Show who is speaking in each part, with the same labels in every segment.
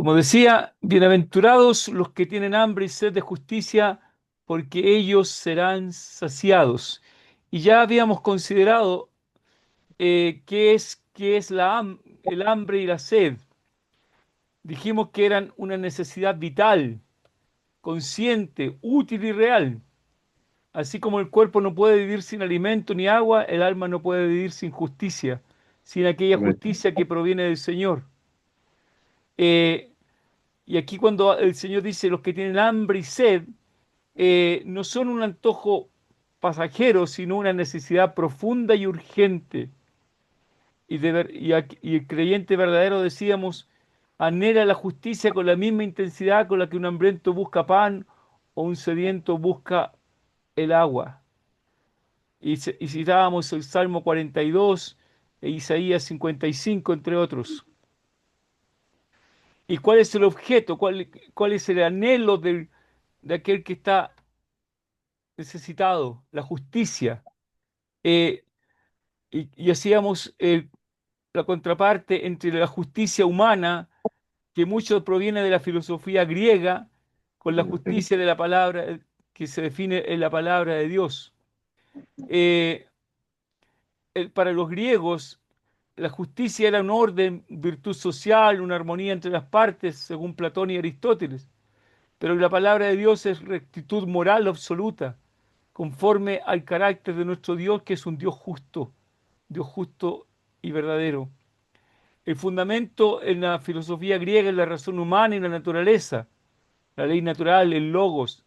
Speaker 1: Como decía, bienaventurados los que tienen hambre y sed de justicia, porque ellos serán saciados. Y ya habíamos considerado qué es el hambre y la sed. Dijimos que eran una necesidad vital, consciente, útil y real. Así como el cuerpo no puede vivir sin alimento ni agua, el alma no puede vivir sin justicia, sin aquella
Speaker 2: Correcto.
Speaker 1: justicia que proviene del Señor. Eh, y aquí cuando el Señor dice los que tienen hambre y sed, no son un antojo pasajero, sino una necesidad profunda y urgente. Y el creyente verdadero, decíamos, anhela la justicia con la misma intensidad con la que un hambriento busca pan o un sediento busca el agua. Y citábamos el Salmo 42 e Isaías 55, entre otros. ¿Y cuál es el objeto? ¿Cuál es el anhelo de aquel que está necesitado? La justicia. Eh, y hacíamos la contraparte entre la justicia humana, que mucho proviene de la filosofía griega, con la justicia de la palabra que se define en la palabra de Dios. Eh, para los griegos, la justicia era un orden, virtud social, una armonía entre las partes, según Platón y Aristóteles. Pero la palabra de Dios es rectitud moral absoluta, conforme al carácter de nuestro Dios, que es un Dios justo y verdadero. El fundamento en la filosofía griega es la razón humana y la naturaleza, la ley natural, el logos,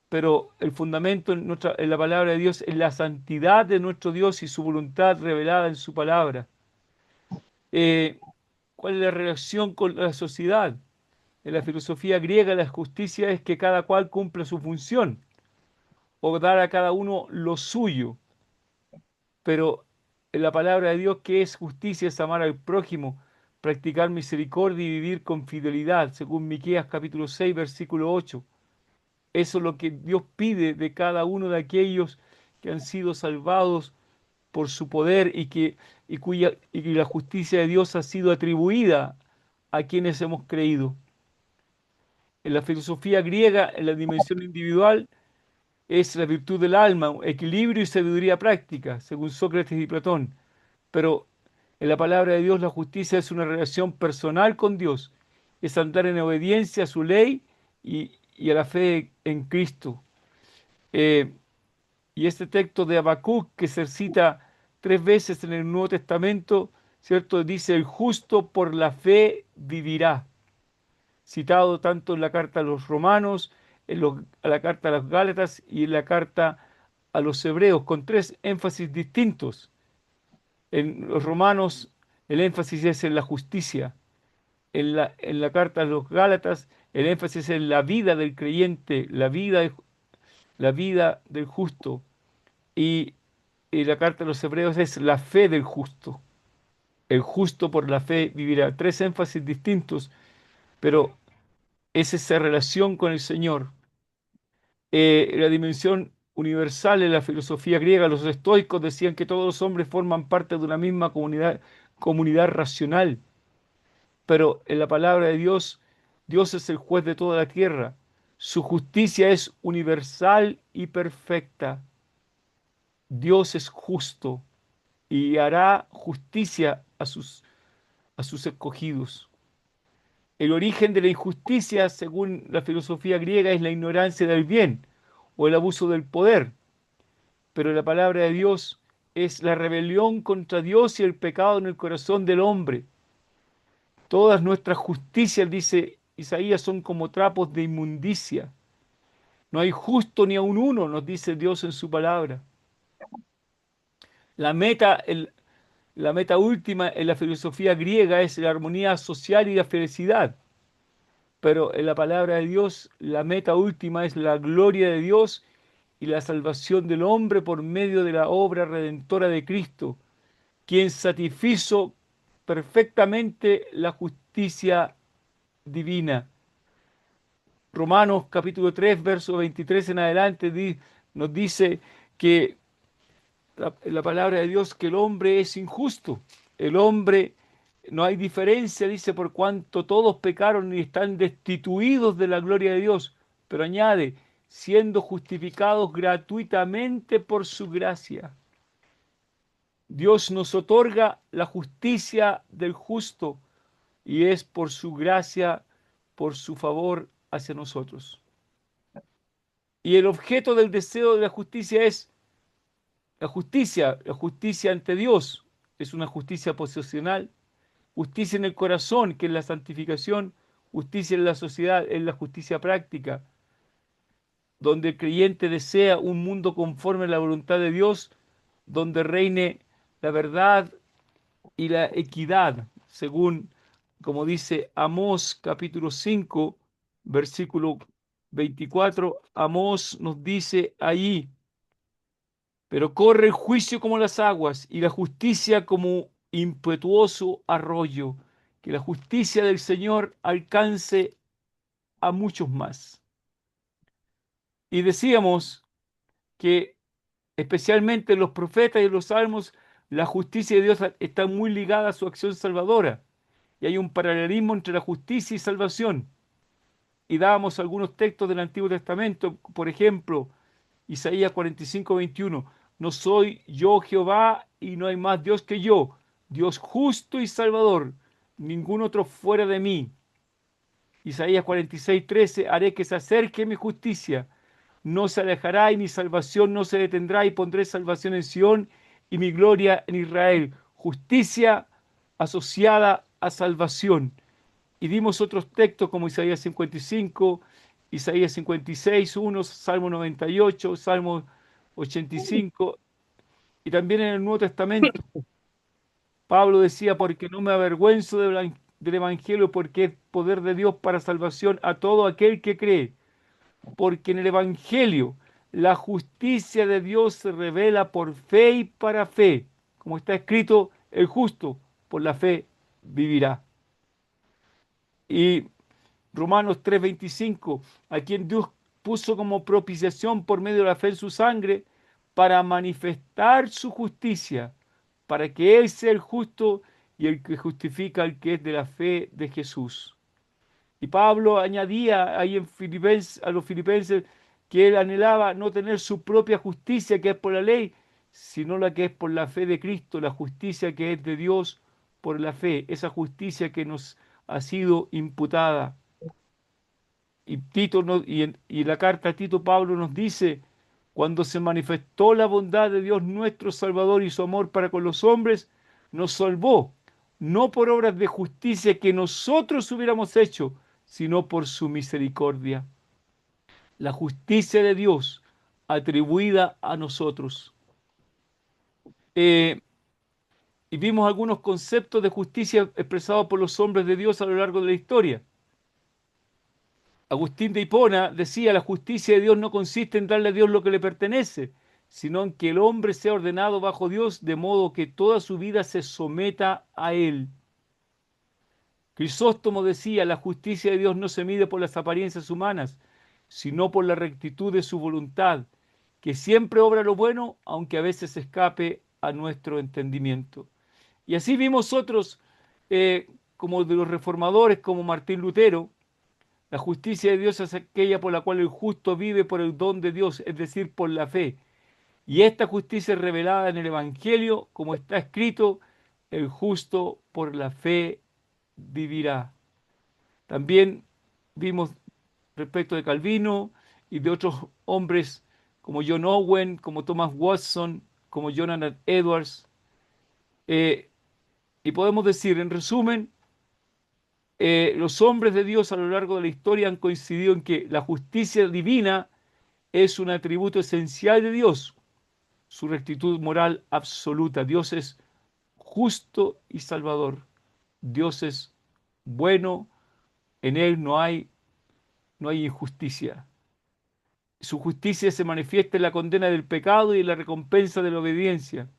Speaker 1: pero el fundamento en la palabra de Dios es la santidad de nuestro Dios y su voluntad revelada en su palabra. Eh, ¿Cuál es la relación con la sociedad? En la filosofía griega la justicia es que cada cual cumpla su función o dar a cada uno lo suyo, pero en la palabra de Dios, ¿qué es justicia? Es amar al prójimo, practicar misericordia y vivir con fidelidad, según Miqueas capítulo 6 versículo 8. Eso es lo que Dios pide de cada uno de aquellos que han sido salvados por su poder y la justicia de Dios ha sido atribuida a quienes hemos creído. En la filosofía griega, en la dimensión individual, es la virtud del alma, equilibrio y sabiduría práctica, según Sócrates y Platón. Pero en la palabra de Dios la justicia es una relación personal con Dios, es andar en obediencia a su ley y a la fe en Cristo. Eh, y este texto de Habacuc que se cita tres veces en el Nuevo Testamento, ¿cierto? Dice, el justo por la fe vivirá, citado tanto en la carta a los romanos, a la carta a los Gálatas y en la carta a los hebreos, con tres énfasis distintos. En los romanos el énfasis es en la justicia, en la carta a los Gálatas el énfasis es en la vida del creyente, la vida del justo, y, y la carta a los hebreos es la fe del justo. El justo por la fe vivirá. Tres énfasis distintos, pero es esa relación con el Señor. La dimensión universal en la filosofía griega, los estoicos decían que todos los hombres forman parte de una misma comunidad racional, pero en la palabra de Dios, Dios es el juez de toda la tierra. Su justicia es universal y perfecta. Dios es justo y hará justicia a sus escogidos. El origen de la injusticia, según la filosofía griega, es la ignorancia del bien o el abuso del poder, pero la palabra de Dios es la rebelión contra Dios y el pecado en el corazón del hombre. Todas nuestras justicias, dice Isaías, son como trapos de inmundicia. No hay justo ni aun uno, nos dice Dios en su palabra. La meta, el- la meta última en la filosofía griega es la armonía social y la felicidad. Pero en la palabra de Dios, la meta última es la gloria de Dios y la salvación del hombre por medio de la obra redentora de Cristo, quien satisfizo perfectamente la justicia divina. Romanos capítulo 3 verso 23 en adelante nos dice que la palabra de Dios que el hombre es injusto. El hombre No hay diferencia, dice, por cuanto todos pecaron y están destituidos de la gloria de Dios. Pero añade, siendo justificados gratuitamente por su gracia. Dios nos otorga la justicia del justo y es por su gracia, por su favor hacia nosotros. Y el objeto del deseo de la justicia es la justicia ante Dios. Es una justicia posesional, justicia en el corazón, que es la santificación, justicia en la sociedad, es la justicia práctica, donde el creyente desea un mundo conforme a la voluntad de Dios, donde reine la verdad y la equidad, según, como dice Amós capítulo 5 versículo 24. Amós nos dice allí, pero corre el juicio como las aguas y la justicia como impetuoso arroyo, que la justicia del Señor alcance a muchos más. Y decíamos que especialmente en los profetas y en los salmos, la justicia de Dios está muy ligada a su acción salvadora. Y hay un paralelismo entre la justicia y salvación. Y dábamos algunos textos del Antiguo Testamento, por ejemplo, Isaías 45:21. No soy yo Jehová y no hay más Dios que yo, Dios justo y salvador, ningún otro fuera de mí. Isaías 46:13. Haré que se acerque mi justicia, no se alejará y mi salvación no se detendrá y pondré salvación en Sión y mi gloria en Israel. Justicia asociada a salvación. Y dimos otros textos como Isaías 55, Isaías 56:1, Salmo 98, Salmo 85, y también en el Nuevo Testamento. Pablo decía, porque no me avergüenzo del Evangelio, porque es poder de Dios para salvación a todo aquel que cree. Porque en el Evangelio la justicia de Dios se revela por fe y para fe. Como está escrito, el justo por la fe vivirá. Y Romanos 3:25, a quien Dios puso como propiciación por medio de la fe en su sangre, para manifestar su justicia, para que Él sea el justo y el que justifica al que es de la fe de Jesús. Y Pablo añadía ahí a los filipenses que él anhelaba no tener su propia justicia que es por la ley, sino la que es por la fe de Cristo, la justicia que es de Dios por la fe, esa justicia que nos ha sido imputada. Y, y en la carta a Tito Pablo nos dice, cuando se manifestó la bondad de Dios nuestro Salvador y su amor para con los hombres, nos salvó, no por obras de justicia que nosotros hubiéramos hecho, sino por su misericordia. La justicia de Dios atribuida a nosotros. Eh, y vimos algunos conceptos de justicia expresados por los hombres de Dios a lo largo de la historia. Agustín de Hipona decía, la justicia de Dios no consiste en darle a Dios lo que le pertenece, sino en que el hombre sea ordenado bajo Dios de modo que toda su vida se someta a Él. Crisóstomo decía, la justicia de Dios no se mide por las apariencias humanas, sino por la rectitud de su voluntad, que siempre obra lo bueno, aunque a veces escape a nuestro entendimiento. Y así vimos otros, como de los reformadores, como Martín Lutero. La justicia de Dios es aquella por la cual el justo vive por el don de Dios, es decir, por la fe. Y esta justicia es revelada en el Evangelio, como está escrito, el justo por la fe vivirá. También vimos respecto de Calvino y de otros hombres como John Owen, como Thomas Watson, como Jonathan Edwards. Eh, y podemos decir, en resumen, los hombres de Dios a lo largo de la historia han coincidido en que la justicia divina es un atributo esencial de Dios, su rectitud moral absoluta. Dios es justo y salvador. Dios es bueno, en Él no hay injusticia. Su justicia se manifiesta en la condena del pecado y en la recompensa de la obediencia.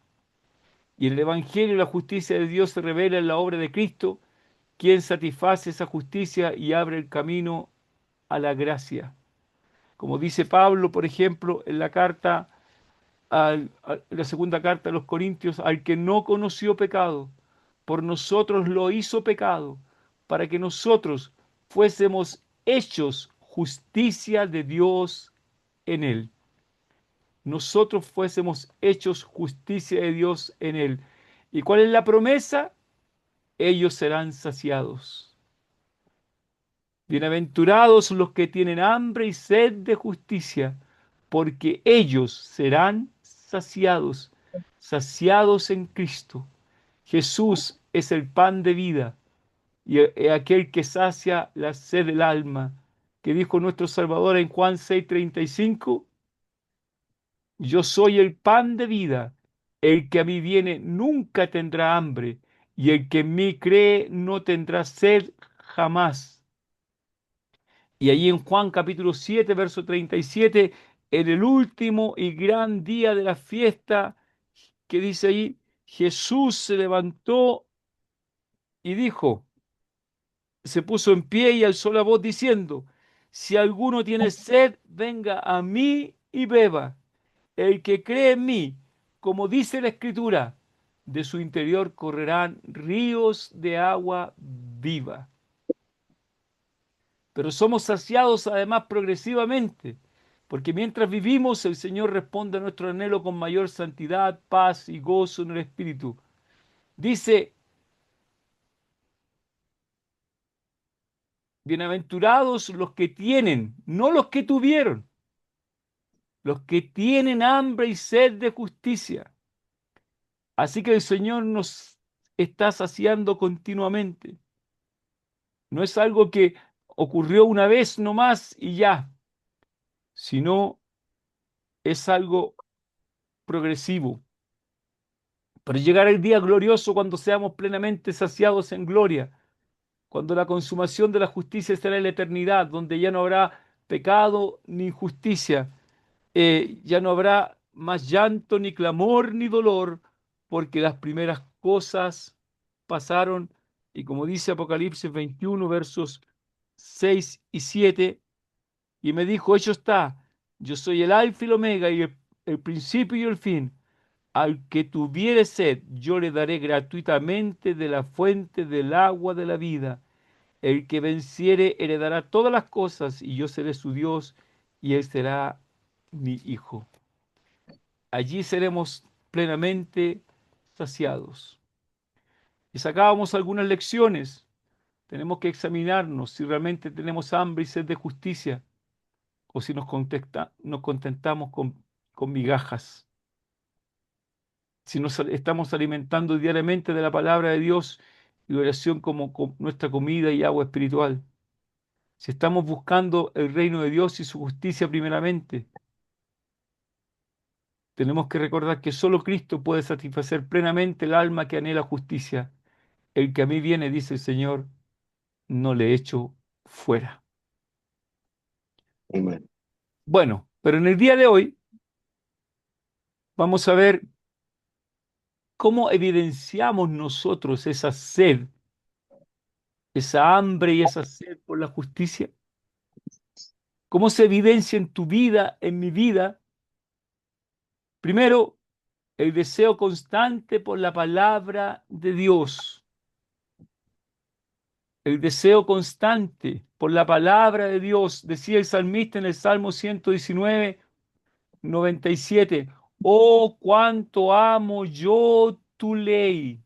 Speaker 1: Y en el Evangelio la justicia de Dios se revela en la obra de Cristo, quien satisface esa justicia y abre el camino a la gracia. Como dice Pablo, por ejemplo, en la segunda carta a los Corintios, al que no conoció pecado, por nosotros lo hizo pecado, para que nosotros fuésemos hechos justicia de Dios en él. Nosotros fuésemos hechos justicia de Dios en él. ¿Y cuál es la promesa? Ellos serán saciados. Bienaventurados los que tienen hambre y sed de justicia, porque ellos serán saciados, saciados en Cristo. Jesús es el pan de vida y aquel que sacia la sed del alma, que dijo nuestro Salvador en Juan 6:35, yo soy el pan de vida, el que a mí viene nunca tendrá hambre, y el que en mí cree no tendrá sed jamás. Y allí en Juan capítulo 7, verso 37, en el último y gran día de la fiesta, que dice ahí, Jesús se levantó y dijo, se puso en pie y alzó la voz diciendo, si alguno tiene sed, venga a mí y beba. El que cree en mí, como dice la Escritura, de su interior correrán ríos de agua viva. Pero somos saciados además progresivamente, porque mientras vivimos el Señor responde a nuestro anhelo con mayor santidad, paz y gozo en el Espíritu. Dice, bienaventurados los que tienen, no los que tuvieron, los que tienen hambre y sed de justicia. Así que el Señor nos está saciando continuamente. No es algo que ocurrió una vez nomás y ya, sino es algo progresivo. Pero llegará el día glorioso cuando seamos plenamente saciados en gloria, cuando la consumación de la justicia estará en la eternidad, donde ya no habrá pecado ni injusticia, ya no habrá más llanto, ni clamor, ni dolor, porque las primeras cosas pasaron. Y como dice Apocalipsis 21, versos 6 y 7, y me dijo, hecho está, yo soy el alfa y el omega, y el principio y el fin. Al que tuviere sed, yo le daré gratuitamente de la fuente del agua de la vida. El que venciere heredará todas las cosas, y yo seré su Dios, y él será mi hijo. Allí seremos plenamente saciados. Y sacábamos algunas lecciones. Tenemos que examinarnos si realmente tenemos hambre y sed de justicia, o si nos contentamos con migajas. Si nos estamos alimentando diariamente de la palabra de Dios y oración como nuestra comida y agua espiritual. Si estamos buscando el reino de Dios y su justicia primeramente, tenemos que recordar que solo Cristo puede satisfacer plenamente el alma que anhela justicia. El que a mí viene, dice el Señor, no le echo fuera.
Speaker 2: Amén.
Speaker 1: Bueno, pero en el día de hoy vamos a ver cómo evidenciamos nosotros esa sed, esa hambre y esa sed por la justicia. ¿Cómo se evidencia en tu vida, en mi vida? Primero, el deseo constante por la palabra de Dios. El deseo constante por la palabra de Dios, decía el salmista en el Salmo 119, 97. Oh, cuánto amo yo tu ley.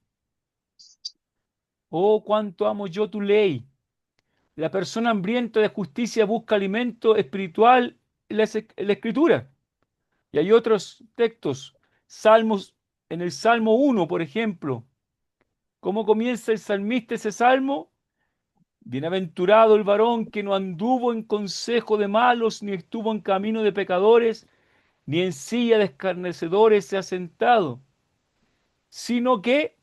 Speaker 1: Oh, cuánto amo yo tu ley. La persona hambrienta de justicia busca alimento espiritual en la Escritura. Y hay otros textos, salmos, en el Salmo 1, por ejemplo. ¿Cómo comienza el salmista ese salmo? Bienaventurado el varón que no anduvo en consejo de malos, ni estuvo en camino de pecadores, ni en silla de escarnecedores se ha sentado, sino que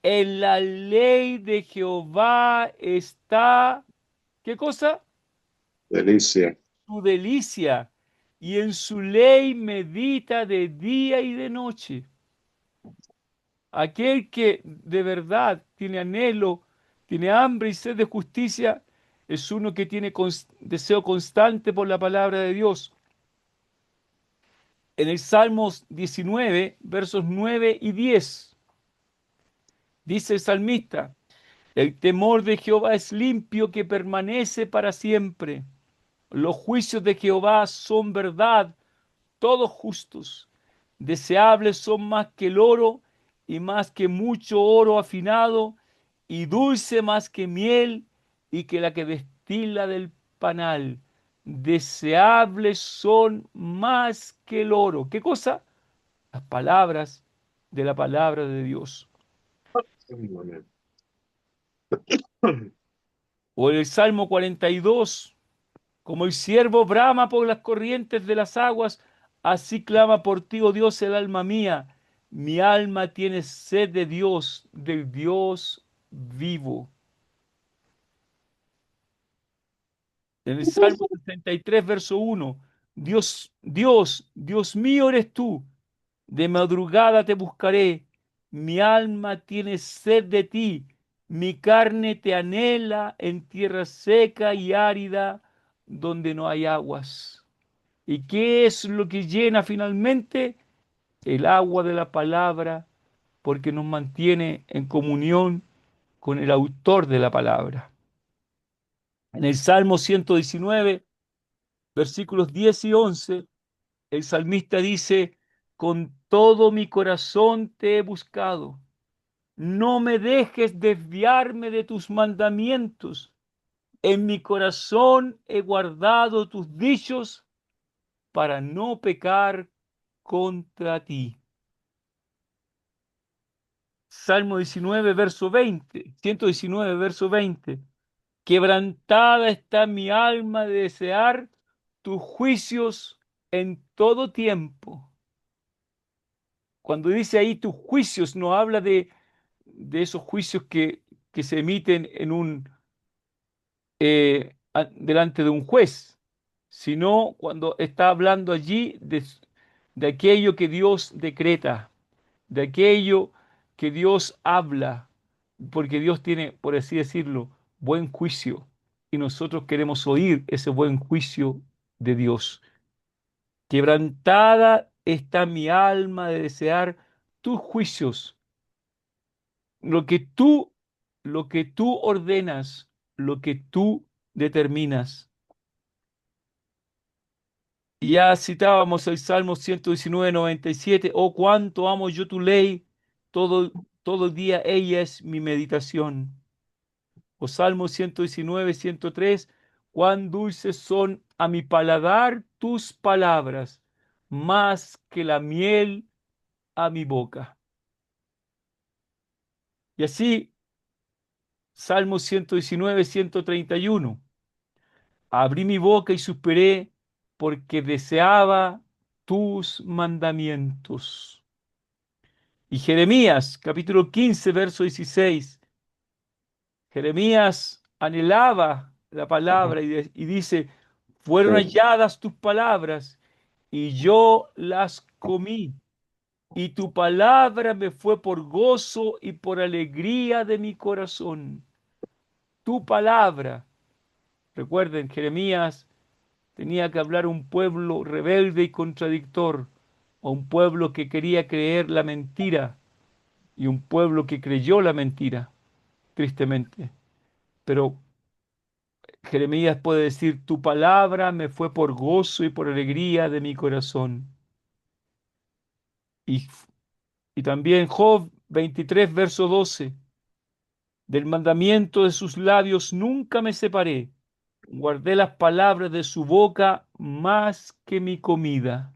Speaker 1: en la ley de Jehová está, ¿qué cosa?
Speaker 2: Delicia.
Speaker 1: Su delicia, y en su ley medita de día y de noche. Aquel que de verdad tiene anhelo, tiene hambre y sed de justicia, es uno que tiene deseo constante por la palabra de Dios. En el Salmos 19, versos 9 y 10, Dice el salmista, el temor de Jehová es limpio que permanece para siempre. Los juicios de Jehová son verdad, todos justos. Deseables son más que el oro y más que mucho oro afinado y dulce más que miel y que la que destila del panal. Deseables son más que el oro. ¿Qué cosa? Las palabras de la palabra de Dios.
Speaker 2: Amén.
Speaker 1: O el Salmo 42. Como el ciervo brama por las corrientes de las aguas, así clama por ti, oh Dios, el alma mía. Mi alma tiene sed de Dios, del Dios vivo. En el Salmo 63, verso 1, Dios, Dios, Dios mío eres tú. De madrugada te buscaré. Mi alma tiene sed de ti. Mi carne te anhela en tierra seca y árida, donde no hay aguas. ¿Y qué es lo que llena finalmente? El agua de la palabra, porque nos mantiene en comunión con el autor de la palabra. En el Salmo 119, versículos 10 y 11, el salmista dice, con todo mi corazón te he buscado. No me dejes desviarme de tus mandamientos. En mi corazón he guardado tus dichos para no pecar contra ti. Salmo 19, verso 20, 119, verso 20. Quebrantada está mi alma de desear tus juicios en todo tiempo. Cuando dice ahí tus juicios, no habla de esos juicios que se emiten en delante de un juez, sino cuando está hablando allí de aquello que Dios decreta, de aquello que Dios habla, porque Dios tiene, por así decirlo, buen juicio y nosotros queremos oír ese buen juicio de Dios. Quebrantada está mi alma de desear tus juicios, lo que tú, lo que tú ordenas, lo que tú determinas. Y ya citábamos el Salmo 119, 97. Oh, cuánto amo yo tu ley, todo el día ella es mi meditación. O Salmo 119, 103. Cuán dulces son a mi paladar tus palabras, más que la miel a mi boca. Y así, Salmo 119, 131. Abrí mi boca y suspiré porque deseaba tus mandamientos. Y Jeremías, capítulo 15, verso 16. Jeremías anhelaba la palabra y dice, fueron halladas tus palabras y yo las comí. Y tu palabra me fue por gozo y por alegría de mi corazón. Tu palabra. Recuerden, Jeremías tenía que hablar a un pueblo rebelde y contradictor, a un pueblo que quería creer la mentira y un pueblo que creyó la mentira, tristemente. Pero Jeremías puede decir, tu palabra me fue por gozo y por alegría de mi corazón. Y, y también Job 23, verso 12, del mandamiento de sus labios nunca me separé, guardé las palabras de su boca más que mi comida.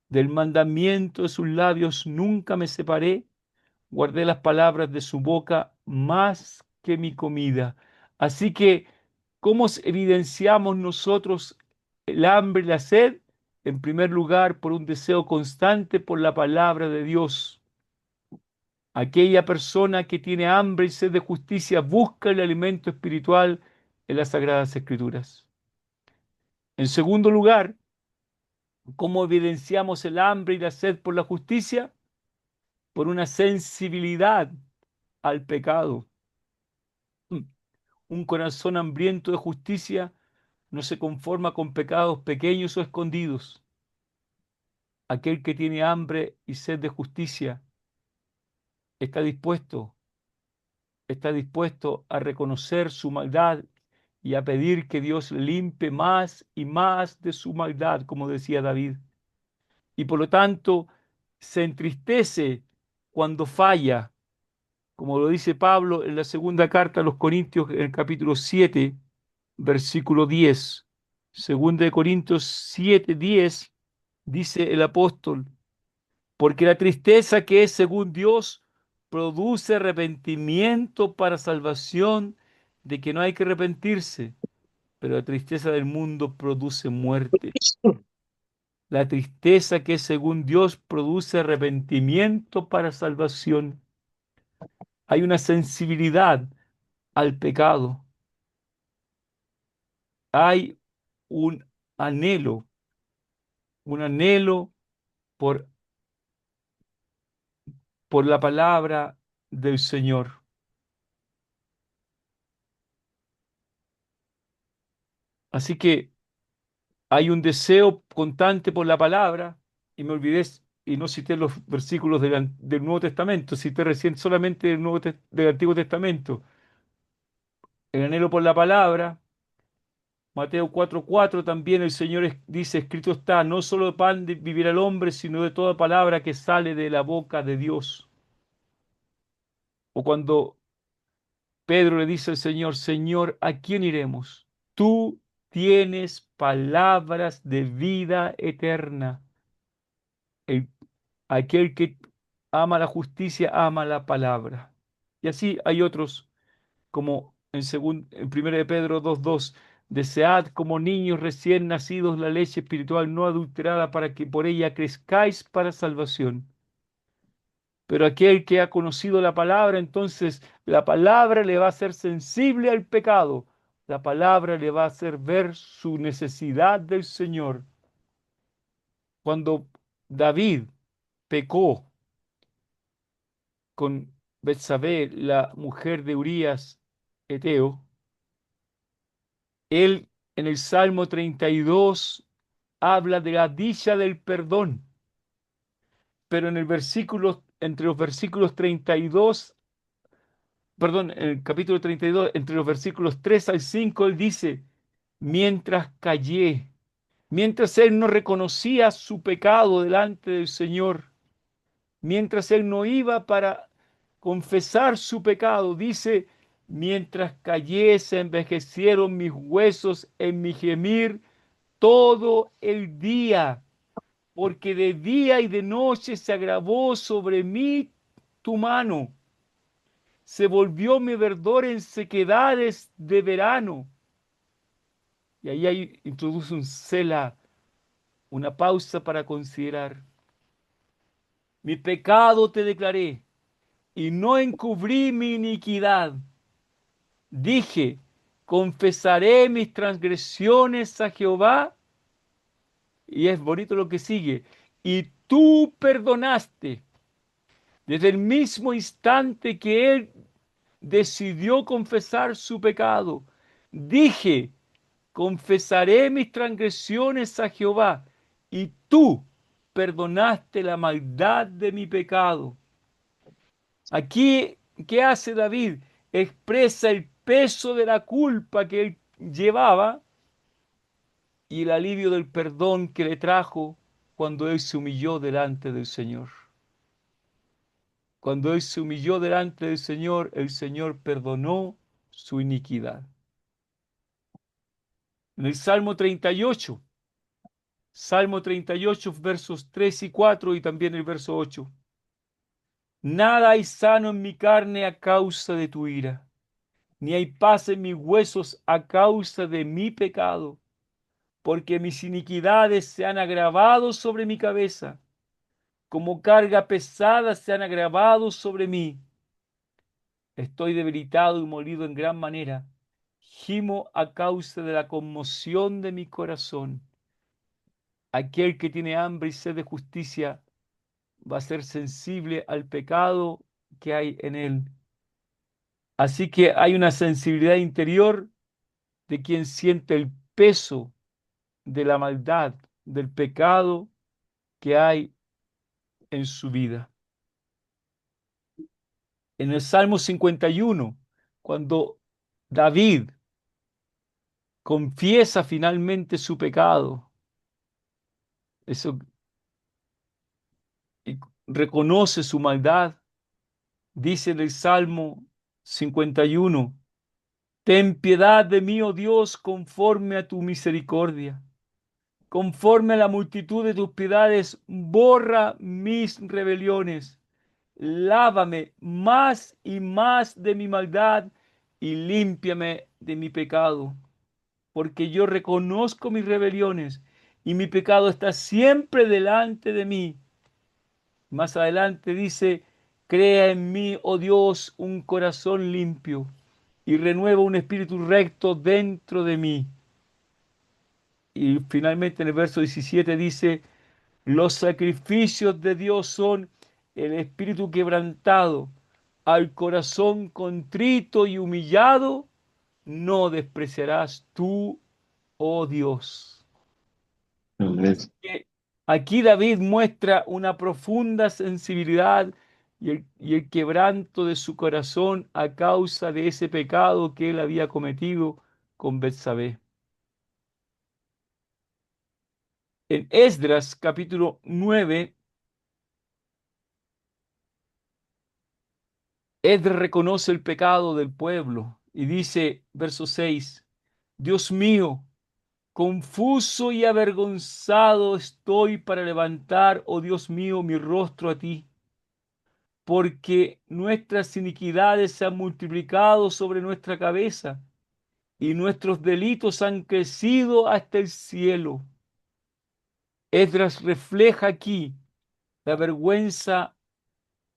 Speaker 1: Del mandamiento de sus labios nunca me separé, guardé las palabras de su boca más que mi comida. Así que, ¿cómo evidenciamos nosotros el hambre y la sed? En primer lugar, por un deseo constante por la palabra de Dios. Aquella persona que tiene hambre y sed de justicia busca el alimento espiritual en las Sagradas Escrituras. En segundo lugar, ¿cómo evidenciamos el hambre y la sed por la justicia? Por una sensibilidad al pecado. Un corazón hambriento de justicia no se conforma con pecados pequeños o escondidos. Aquel que tiene hambre y sed de justicia está dispuesto, está dispuesto a reconocer su maldad y a pedir que Dios limpie más y más de su maldad, como decía David. Y por lo tanto se entristece cuando falla, como lo dice Pablo en la segunda carta a los Corintios, en el capítulo 7, versículo 10. Segunda de Corintios 7, 10, dice el apóstol, porque la tristeza que es según Dios produce arrepentimiento para salvación, de que no hay que arrepentirse, pero la tristeza del mundo produce muerte. La tristeza que es según Dios produce arrepentimiento para salvación. Hay una sensibilidad al pecado. Hay un anhelo, un anhelo por, por la palabra del Señor. Así que hay un deseo constante por la palabra, y me olvidé y no cité los versículos del Nuevo Testamento, cité recién solamente del Antiguo Testamento. El anhelo por la palabra. Mateo 4:4 también el Señor dice, escrito está, no solo de pan vivirá el hombre, sino de toda palabra que sale de la boca de Dios. O cuando Pedro le dice al Señor, Señor, ¿a quién iremos? Tú tienes palabras de vida eterna. El- aquel que ama la justicia, ama la palabra. Y así hay otros, como en 1 de Pedro 2:2, desead como niños recién nacidos la leche espiritual no adulterada para que por ella crezcáis para salvación. Pero aquel que ha conocido la palabra, entonces la palabra le va a hacer sensible al pecado. La palabra le va a hacer ver su necesidad del Señor. Cuando David pecó con Betsabé, la mujer de Urías Eteo, él en el Salmo 32 habla de la dicha del perdón, pero en el versículo, entre los versículos 32, perdón, en el capítulo 32, entre los versículos 3 al 5, él dice, mientras callé, mientras él no reconocía su pecado delante del Señor, mientras él no iba para confesar su pecado, dice, mientras callé se envejecieron mis huesos en mi gemir todo el día, porque de día y de noche se agravó sobre mí tu mano, se volvió mi verdor en sequedades de verano. Y ahí introduce un cela, una pausa para considerar. Mi pecado te declaré y no encubrí mi iniquidad. Dije, confesaré mis transgresiones a Jehová, y es bonito lo que sigue, y tú perdonaste. Desde el mismo instante que él decidió confesar su pecado, dije, confesaré mis transgresiones a Jehová, y tú perdonaste la maldad de mi pecado. Aquí, ¿qué hace David? Expresa el peso de la culpa que él llevaba y el alivio del perdón que le trajo cuando él se humilló delante del Señor. Cuando él se humilló delante del Señor, el Señor perdonó su iniquidad. En el Salmo 38, versos 3 y 4 y también el verso 8. Nada hay sano en mi carne a causa de tu ira, ni hay paz en mis huesos a causa de mi pecado, porque mis iniquidades se han agravado sobre mi cabeza, como carga pesada se han agravado sobre mí. Estoy debilitado y molido en gran manera. Gimo a causa de la conmoción de mi corazón. Aquel que tiene hambre y sed de justicia va a ser sensible al pecado que hay en él. Así que hay una sensibilidad interior de quien siente el peso de la maldad, del pecado que hay en su vida. En el Salmo 51, cuando David confiesa finalmente su pecado, eso, y reconoce su maldad, dice en el Salmo 51, ten piedad de mí, oh Dios, conforme a tu misericordia. Conforme a la multitud de tus piedades, borra mis rebeliones. Lávame más y más de mi maldad y límpiame de mi pecado. Porque yo reconozco mis rebeliones y mi pecado está siempre delante de mí. Más adelante dice, crea en mí, oh Dios, un corazón limpio y renueva un espíritu recto dentro de mí. Y finalmente en el verso 17 dice, los sacrificios de Dios son el espíritu quebrantado, al corazón contrito y humillado, no despreciarás tú, oh Dios.
Speaker 2: Amén.
Speaker 1: Así que aquí David muestra una profunda sensibilidad y el quebranto de su corazón a causa de ese pecado que él había cometido con Betsabé. En Esdras capítulo 9, Esdras reconoce el pecado del pueblo y dice, verso 6, Dios mío, confuso y avergonzado estoy para levantar, oh Dios mío, mi rostro a ti, porque nuestras iniquidades se han multiplicado sobre nuestra cabeza y nuestros delitos han crecido hasta el cielo. Esdras refleja aquí la vergüenza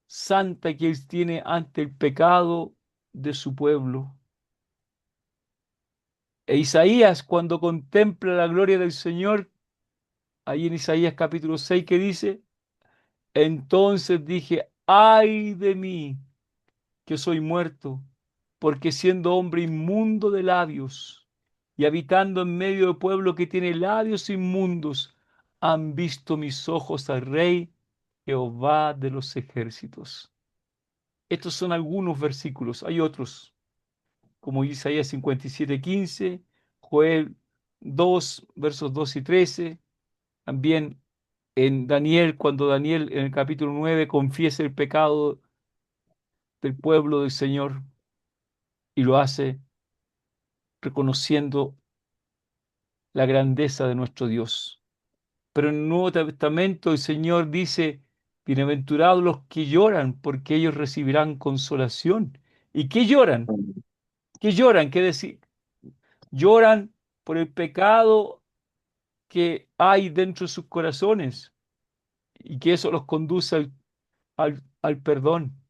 Speaker 1: santa que él tiene ante el pecado de su pueblo. E Isaías, cuando contempla la gloria del Señor, ahí en Isaías capítulo 6, que dice, entonces dije, ay de mí, que soy muerto, porque siendo hombre inmundo de labios y habitando en medio de pueblo que tiene labios inmundos, han visto mis ojos al Rey Jehová de los ejércitos. Estos son algunos versículos, hay otros, como Isaías 57:15, Joel 2, versos 2 y 13, también en Daniel, cuando Daniel en el capítulo 9 confiesa el pecado del pueblo del Señor y lo hace reconociendo la grandeza de nuestro Dios. Pero en el Nuevo Testamento el Señor dice, bienaventurados los que lloran, porque ellos recibirán consolación. ¿Y qué lloran? ¿Qué lloran? ¿Qué decir? Lloran por el pecado que hay dentro de sus corazones y que eso los conduce al perdón.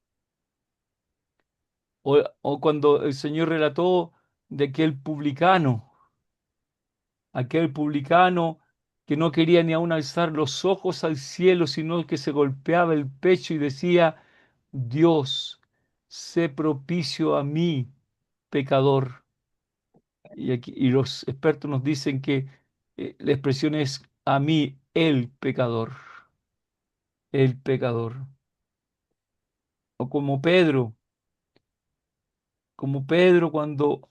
Speaker 1: O cuando el Señor relató de aquel publicano que no quería ni aun alzar los ojos al cielo, sino que se golpeaba el pecho y decía, Dios, sé propicio a mí, pecador. Y los expertos nos dicen que la expresión es a mí, el pecador, el pecador. O como Pedro cuando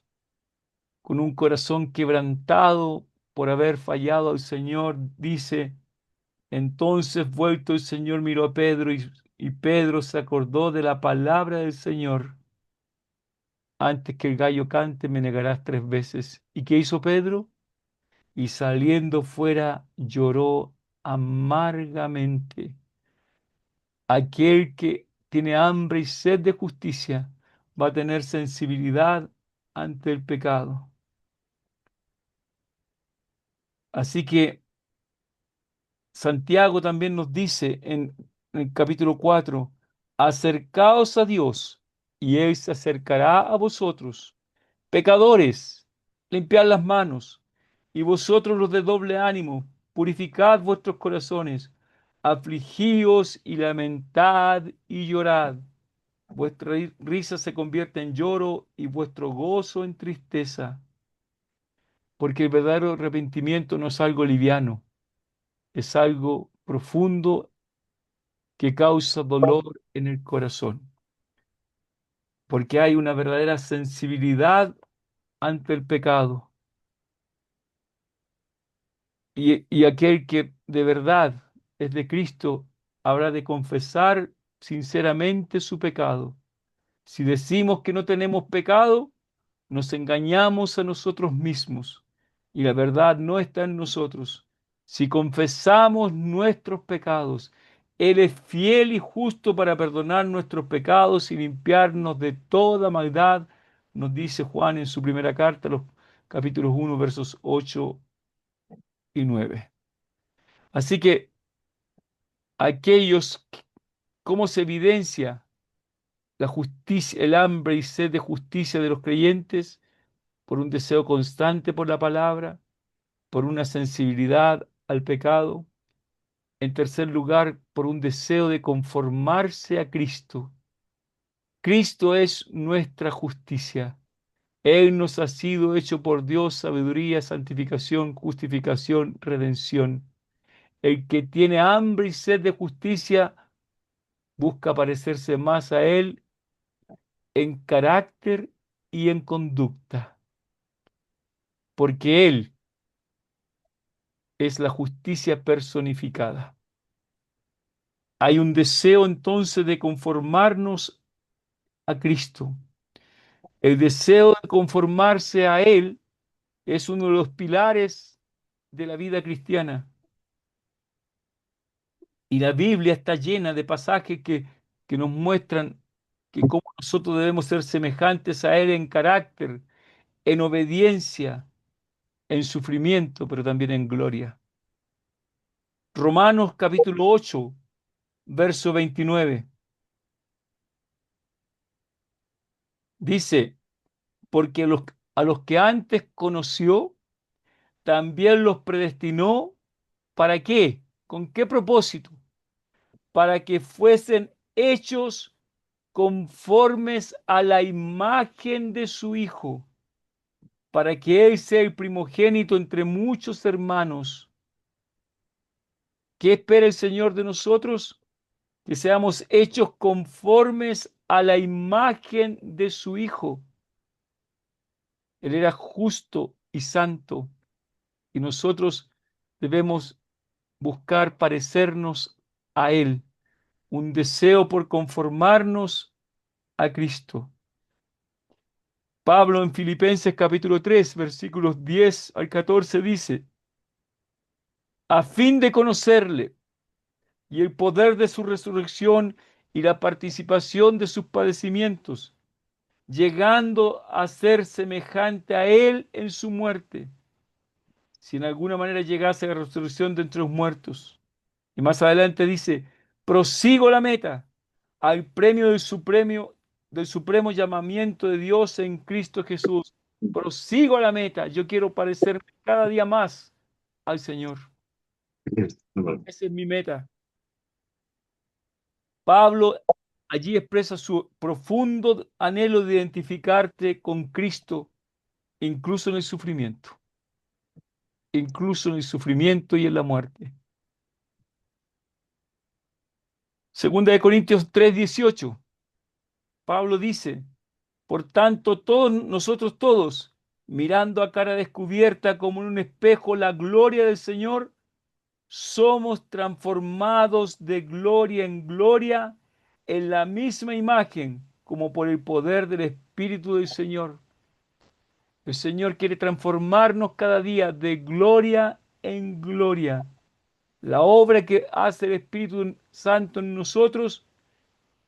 Speaker 1: con un corazón quebrantado por haber fallado al Señor, dice, entonces vuelto el Señor miró a Pedro y Pedro se acordó de la palabra del Señor. Antes que el gallo cante, me negarás 3 veces. ¿Y qué hizo Pedro? Y saliendo fuera lloró amargamente. Aquel que tiene hambre y sed de justicia va a tener sensibilidad ante el pecado. Así que Santiago también nos dice en el capítulo 4, acercaos a Dios y Él se acercará a vosotros. Pecadores, limpiad las manos, y vosotros los de doble ánimo, purificad vuestros corazones, afligíos y lamentad y llorad. Vuestra risa se convierte en lloro y vuestro gozo en tristeza, porque el verdadero arrepentimiento no es algo liviano, es algo profundo que causa dolor en el corazón. porque hay una verdadera sensibilidad ante el pecado. Y aquel que de verdad es de Cristo habrá de confesar sinceramente su pecado. Si decimos que no tenemos pecado, nos engañamos a nosotros mismos y la verdad no está en nosotros. Si confesamos nuestros pecados, Él es fiel y justo para perdonar nuestros pecados y limpiarnos de toda maldad, nos dice Juan en su primera carta, los capítulos 1, versos 8 y 9. Así que aquellos, ¿cómo se evidencia la justicia, el hambre y sed de justicia de los creyentes? Por un deseo constante por la palabra, por una sensibilidad al pecado. En tercer lugar, por un deseo de conformarse a Cristo. Cristo es nuestra justicia. Él nos ha sido hecho por Dios sabiduría, santificación, justificación, redención. El que tiene hambre y sed de justicia busca parecerse más a Él en carácter y en conducta, porque Él es la justicia personificada. Hay un deseo entonces de conformarnos a Cristo. El deseo de conformarse a Él es uno de los pilares de la vida cristiana. Y la Biblia está llena de pasajes que nos muestran que cómo nosotros debemos ser semejantes a Él en carácter, en obediencia, en sufrimiento, pero también en gloria. Romanos capítulo 8, verso 29. Dice, porque a los que antes conoció, también los predestinó. ¿Para qué? ¿Con qué propósito? Para que fuesen hechos conformes a la imagen de su Hijo, para que Él sea el primogénito entre muchos hermanos. ¿Qué espera el Señor de nosotros? Que seamos hechos conformes a la imagen de su Hijo. Él era justo y santo, y nosotros debemos buscar parecernos a Él, un deseo por conformarnos a Cristo. Pablo en Filipenses capítulo 3 versículos 10 al 14 dice, a fin de conocerle y el poder de su resurrección y la participación de sus padecimientos, llegando a ser semejante a Él en su muerte, si en alguna manera llegase a la resurrección de entre los muertos. Y más adelante dice, prosigo la meta al premio del supremo llamamiento de Dios en Cristo Jesús. Prosigo la meta. Yo quiero parecerme cada día más al Señor. Esa es mi meta. Pablo allí expresa su profundo anhelo de identificarte con Cristo, incluso en el sufrimiento, incluso en el sufrimiento y en la muerte. Segunda de Corintios 3:18, Pablo dice, por tanto, todos nosotros todos, mirando a cara descubierta como en un espejo la gloria del Señor, somos transformados de gloria en gloria en la misma imagen, como por el poder del Espíritu del Señor. El Señor quiere transformarnos cada día de gloria en gloria. La obra que hace el Espíritu Santo en nosotros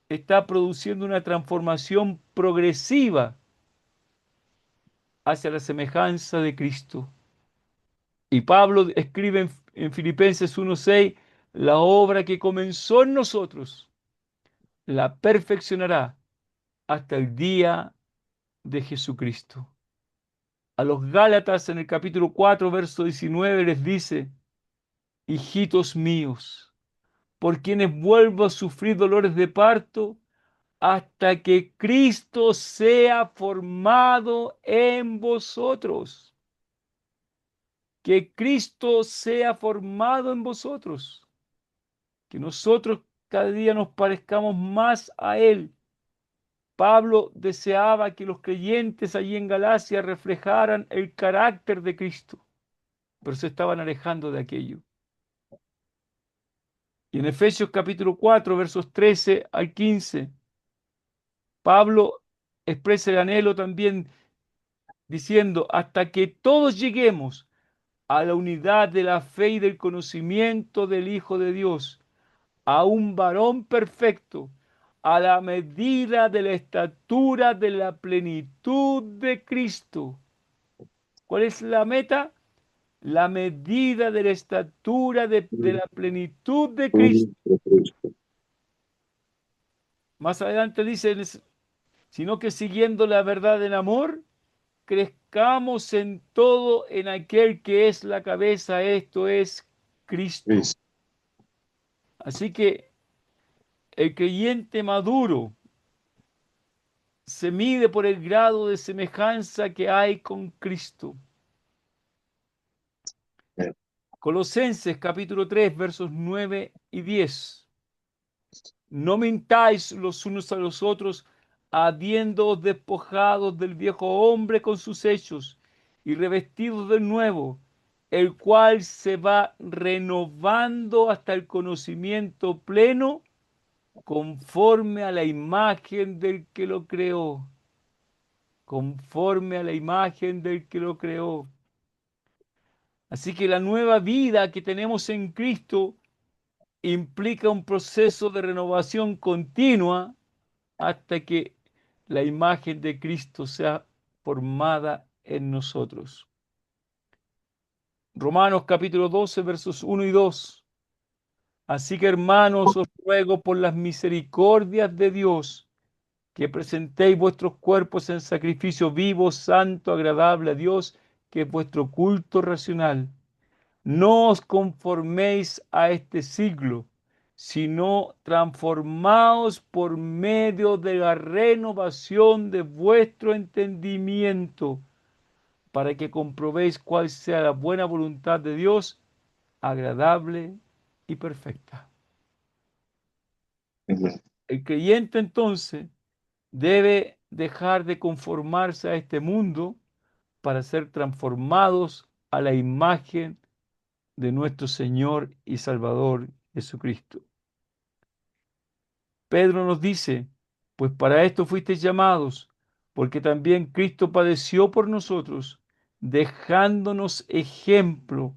Speaker 1: está produciendo una transformación progresiva hacia la semejanza de Cristo. Y Pablo escribe en Filipenses 1:6, la obra que comenzó en nosotros la perfeccionará hasta el día de Jesucristo. A los Gálatas en el capítulo 4, verso 19 les dice, hijitos míos, por quienes vuelvo a sufrir dolores de parto, hasta que Cristo sea formado en vosotros. Que Cristo sea formado en vosotros. Que nosotros cada día nos parezcamos más a Él. Pablo deseaba que los creyentes allí en Galacia reflejaran el carácter de Cristo, pero se estaban alejando de aquello. Y en Efesios capítulo 4, versos 13 al 15, Pablo expresa el anhelo también diciendo, hasta que todos lleguemos a la unidad de la fe y del conocimiento del Hijo de Dios, a un varón perfecto, a la medida de la estatura de la plenitud de Cristo. ¿Cuál es la meta? La medida de la estatura de la plenitud de Cristo. Más adelante dice, sino que siguiendo la verdad en amor, crezcamos en todo en aquel que es la cabeza, esto es Cristo.
Speaker 2: Cristo.
Speaker 1: Así que el creyente maduro se mide por el grado de semejanza que hay con Cristo.
Speaker 2: Amén.
Speaker 1: Colosenses capítulo 3 versos 9 y 10. No mintáis los unos a los otros, habiéndoos despojados del viejo hombre con sus hechos y revestidos del nuevo, el cual se va renovando hasta el conocimiento pleno conforme a la imagen del que lo creó, conforme a la imagen del que lo creó. Así que la nueva vida que tenemos en Cristo implica un proceso de renovación continua hasta que la imagen de Cristo sea formada en nosotros. Romanos capítulo 12, versos 1 y 2. Así que hermanos, os ruego por las misericordias de Dios que presentéis vuestros cuerpos en sacrificio vivo, santo, agradable a Dios, que es vuestro culto racional. No os conforméis a este siglo, sino transformaos por medio de la renovación de vuestro entendimiento, para que comprobéis cuál sea la buena voluntad de Dios, agradable y perfecta.
Speaker 2: Amén.
Speaker 1: El creyente entonces debe dejar de conformarse a este mundo para ser transformados a la imagen de nuestro Señor y Salvador Jesucristo. Pedro nos dice, pues para esto fuisteis llamados, porque también Cristo padeció por nosotros, dejándonos ejemplo.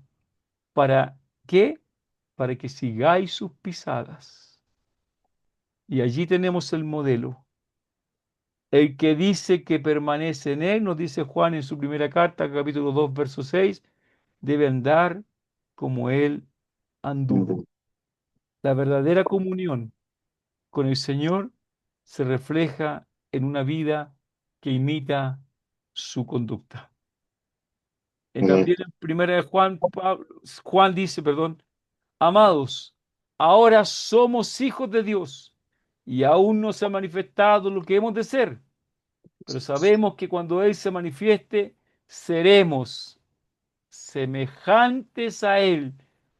Speaker 1: ¿Para qué? Para que sigáis sus pisadas. Y allí tenemos el modelo. El que dice que permanece en él, nos dice Juan en su primera carta, capítulo 2, verso 6, debe andar como él anduvo.
Speaker 2: Amén.
Speaker 1: La verdadera comunión con el Señor se refleja en una vida que imita su conducta.
Speaker 2: Amén.
Speaker 1: También en primera de Juan, Juan dice, perdón, amados, ahora somos hijos de Dios y aún no se ha manifestado lo que hemos de ser, pero sabemos que cuando Él se manifieste, seremos semejantes a Él,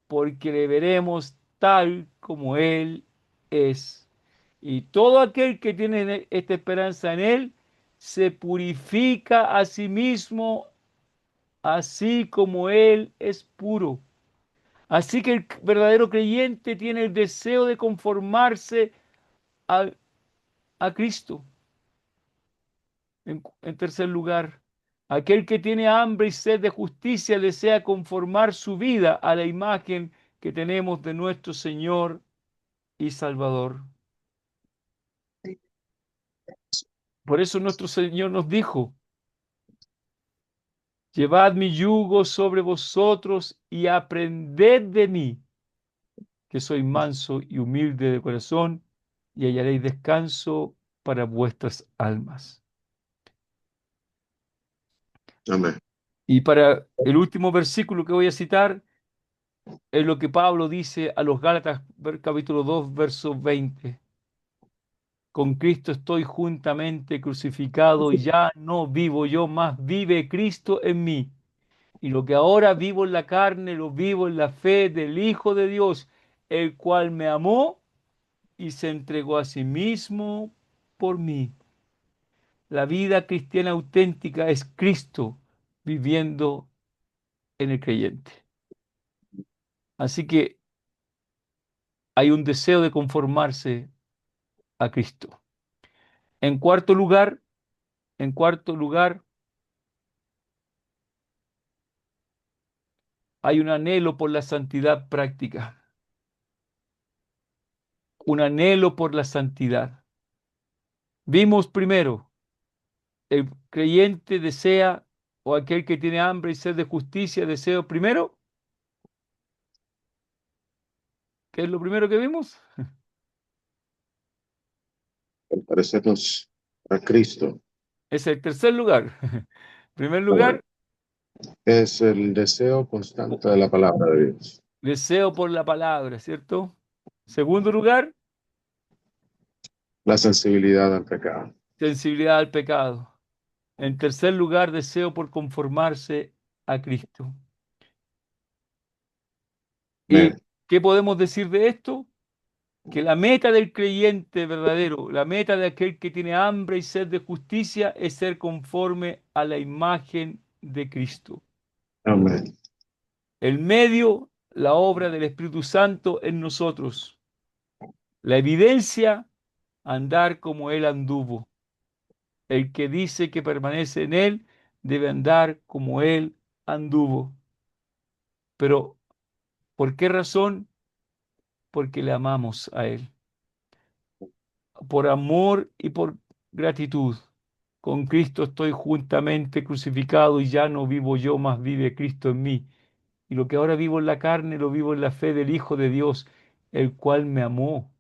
Speaker 1: porque le veremos tal como Él es. Y todo aquel que tiene esta esperanza en Él, se purifica a sí mismo, así como Él es puro. Así que el verdadero creyente tiene el deseo de conformarse a, a Cristo. En tercer lugar, aquel que tiene hambre y sed de justicia desea conformar su vida a la imagen que tenemos de nuestro Señor y Salvador. Por eso nuestro Señor nos dijo, llevad mi yugo sobre vosotros y aprended de mí, que soy manso y humilde de corazón, y hallaréis descanso para vuestras almas.
Speaker 2: Amén.
Speaker 1: Y para el último versículo que voy a citar, es lo que Pablo dice a los Gálatas, capítulo 2, verso 20. Con Cristo estoy juntamente crucificado y ya no vivo yo, más vive Cristo en mí. Y lo que ahora vivo en la carne, lo vivo en la fe del Hijo de Dios, el cual me amó y se entregó a sí mismo por mí. La vida cristiana auténtica es Cristo viviendo en el creyente. Así que hay un deseo de conformarse a Cristo. En cuarto lugar, en cuarto lugar, hay un anhelo por la santidad práctica, un anhelo por la santidad. Vimos primero, el creyente desea, o aquel que tiene hambre y sed de justicia, deseo primero, ¿qué es lo primero que vimos?
Speaker 2: Al parecernos a Cristo.
Speaker 1: Es el tercer lugar. En primer lugar,
Speaker 2: Correcto. Es el deseo constante de la palabra de Dios.
Speaker 1: deseo por la palabra, ¿cierto? Segundo lugar,
Speaker 2: La sensibilidad al pecado.
Speaker 1: sensibilidad al pecado. En tercer lugar, deseo por conformarse a Cristo. ¿Y
Speaker 2: Amén.
Speaker 1: qué podemos decir de esto? Que la meta del creyente verdadero, la meta de aquel que tiene hambre y sed de justicia es ser conforme a la imagen de Cristo.
Speaker 2: Amén.
Speaker 1: El medio, la obra del Espíritu Santo en nosotros. La evidencia, andar como Él anduvo. El que dice que permanece en Él debe andar como Él anduvo. Pero, ¿por qué razón? Porque le amamos a Él. Por amor y por gratitud. Con Cristo estoy juntamente crucificado y ya no vivo yo, mas vive Cristo en mí. Y lo que ahora vivo en la carne, lo vivo en la fe del Hijo de Dios, el cual me amó.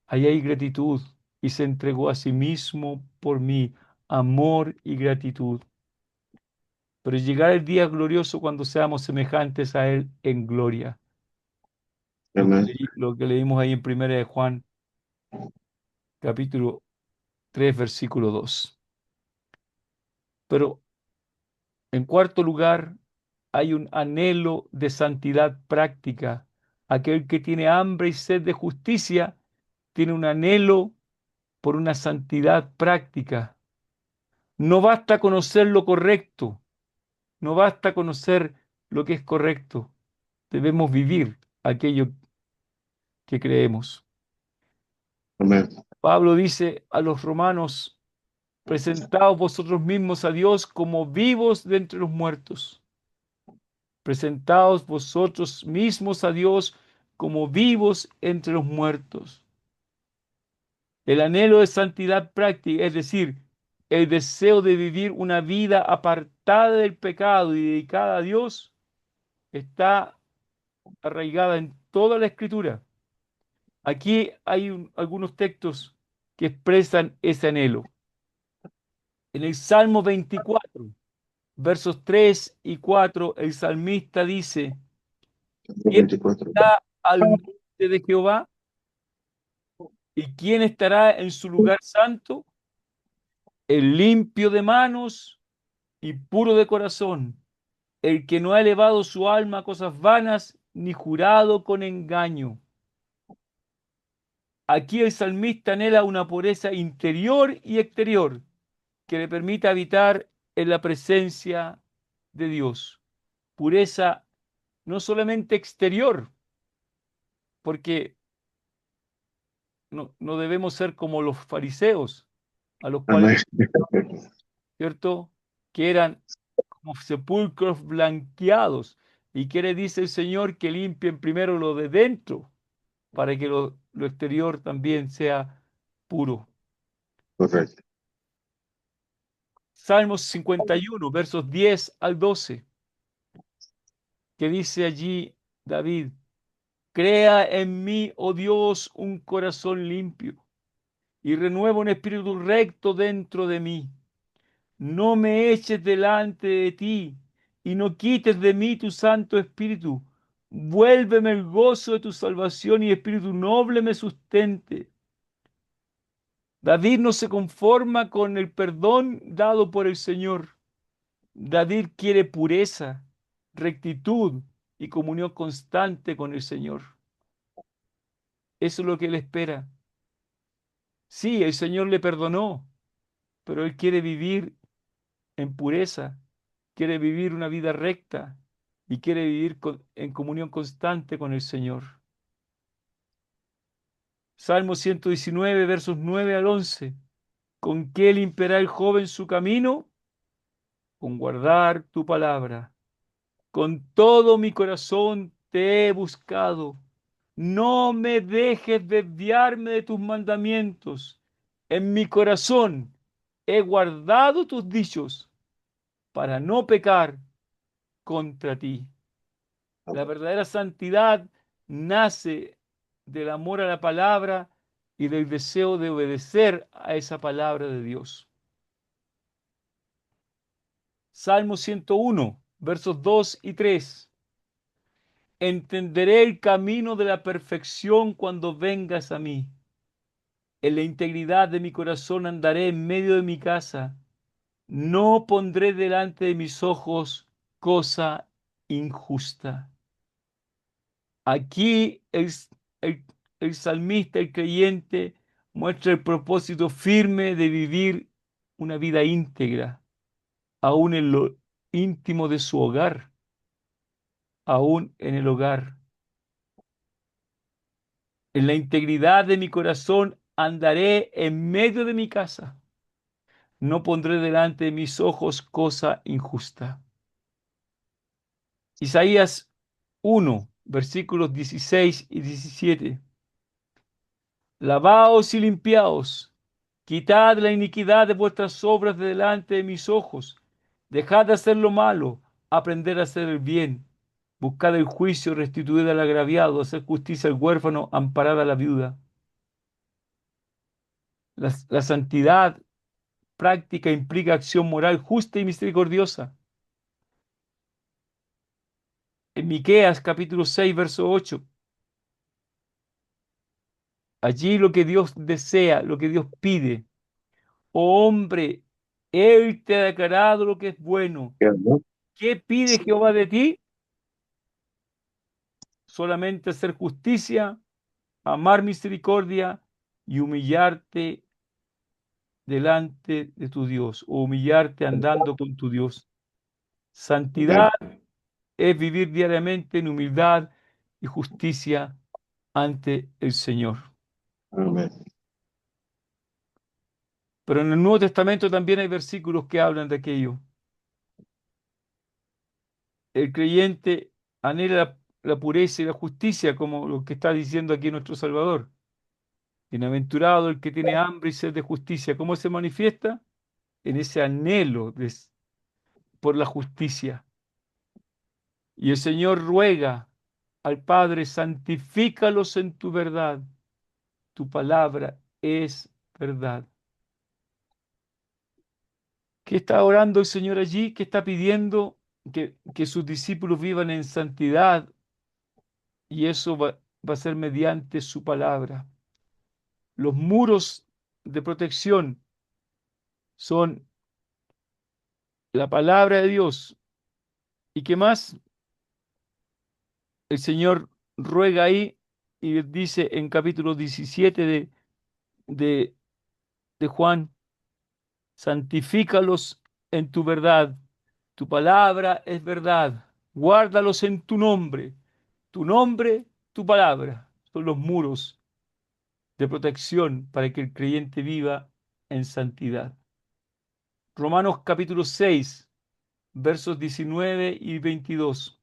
Speaker 1: Ahí hay gratitud y se entregó a sí mismo por mí, amor y gratitud. Pero llegará el día glorioso cuando seamos semejantes a Él en gloria.
Speaker 2: Amén.
Speaker 1: Lo que leímos ahí en Primera de Juan, capítulo 3 versículo 2. Pero en cuarto lugar, hay un anhelo de santidad práctica. Aquel que tiene hambre y sed de justicia tiene un anhelo por una santidad práctica. No basta conocer lo correcto, no basta conocer lo que es correcto. Debemos vivir aquello que creemos.
Speaker 2: Amén.
Speaker 1: Pablo dice a los romanos: presentaos vosotros mismos a Dios como vivos de entre los muertos. Presentaos vosotros mismos a Dios como vivos entre los muertos. El anhelo de santidad práctica, es decir, el deseo de vivir una vida apartada del pecado y dedicada a Dios, está arraigada en toda la Escritura. Aquí hay algunos textos que expresan ese anhelo. En el Salmo 24, versos 3 y 4, el salmista dice:
Speaker 2: Salmo
Speaker 1: ¿Quién
Speaker 2: 24.
Speaker 1: está al monte de Jehová? ¿Y quién estará en su lugar santo? El limpio de manos y puro de corazón, el que no ha elevado su alma a cosas vanas, ni jurado con engaño. Aquí el salmista anhela una pureza interior y exterior que le permita habitar en la presencia de Dios. Pureza no solamente exterior, porque no debemos ser como los fariseos, a los cuales,
Speaker 2: Amén.
Speaker 1: ¿cierto?, que eran como sepulcros blanqueados. ¿Y qué le dice el Señor? Que limpien primero lo de dentro, para que lo exterior también sea puro.
Speaker 2: Correcto.
Speaker 1: Salmos 51, versos 10 al 12, que dice allí David: crea en mí, oh Dios, un corazón limpio y renueva un espíritu recto dentro de mí. No me eches delante de ti y no quites de mí tu Santo Espíritu. Vuélveme el gozo de tu salvación y espíritu noble me sustente. David no se conforma con el perdón dado por el Señor. David quiere pureza, rectitud y comunión constante con el Señor. Eso es lo que él espera. Sí, el Señor le perdonó, pero él quiere vivir en pureza, quiere vivir una vida recta y quiere vivir en comunión constante con el Señor. Salmo 119, versos 9 al 11. ¿Con qué limpiará el joven su camino? Con guardar tu palabra. Con todo mi corazón te he buscado. No me dejes desviarme de tus mandamientos. En mi corazón he guardado tus dichos para no pecar contra ti. La verdadera santidad nace del amor a la palabra y del deseo de obedecer a esa palabra de Dios. Salmo 101, versos 2 y 3. Entenderé el camino de la perfección cuando vengas a mí. En la integridad de mi corazón andaré en medio de mi casa. No pondré delante de mis ojos cosa injusta. Aquí el- el salmista, el creyente, muestra el propósito firme de vivir una vida íntegra, aún en lo íntimo de su hogar, aún en el hogar. En la integridad de mi corazón andaré en medio de mi casa. No pondré delante de mis ojos cosa injusta. Isaías 1, versículos 16 y 17. Lavaos y limpiaos, quitad la iniquidad de vuestras obras de delante de mis ojos. Dejad de hacer lo malo, aprender a hacer el bien. Buscad el juicio, restituid al agraviado, hacer justicia al huérfano, amparad a la viuda. La santidad práctica implica acción moral justa y misericordiosa. En Miqueas capítulo 6, verso 8. Allí lo que Dios desea, lo que Dios pide. Oh hombre, Él te ha declarado lo que es bueno.
Speaker 2: ¿no?
Speaker 1: ¿Qué pide Jehová de ti? Solamente hacer justicia, amar misericordia y humillarte delante de tu Dios, o humillarte andando con tu Dios. Santidad
Speaker 2: Amén.
Speaker 1: es vivir diariamente en humildad y justicia ante el Señor.
Speaker 2: Amén.
Speaker 1: Pero en el Nuevo Testamento también hay versículos que hablan de aquello. El creyente anhela la pureza y la justicia, como lo que está diciendo aquí nuestro Salvador. Bienaventurado el que tiene hambre y sed de justicia. ¿Cómo se manifiesta? En ese anhelo por la justicia. Y el Señor ruega al Padre, santifícalos en tu verdad. Tu palabra es verdad. ¿Qué está orando el Señor allí? ¿Qué está pidiendo? Que sus discípulos vivan en santidad, y eso va a ser mediante su palabra. Los muros de protección son la palabra de Dios. ¿Y qué más? El Señor ruega ahí y dice en capítulo 17 de, de Juan: santifícalos en tu verdad. Tu palabra es verdad. Guárdalos en tu nombre. Tu nombre, tu palabra, son los muros de protección para que el creyente viva en santidad. Romanos capítulo 6, versos 19 y 22.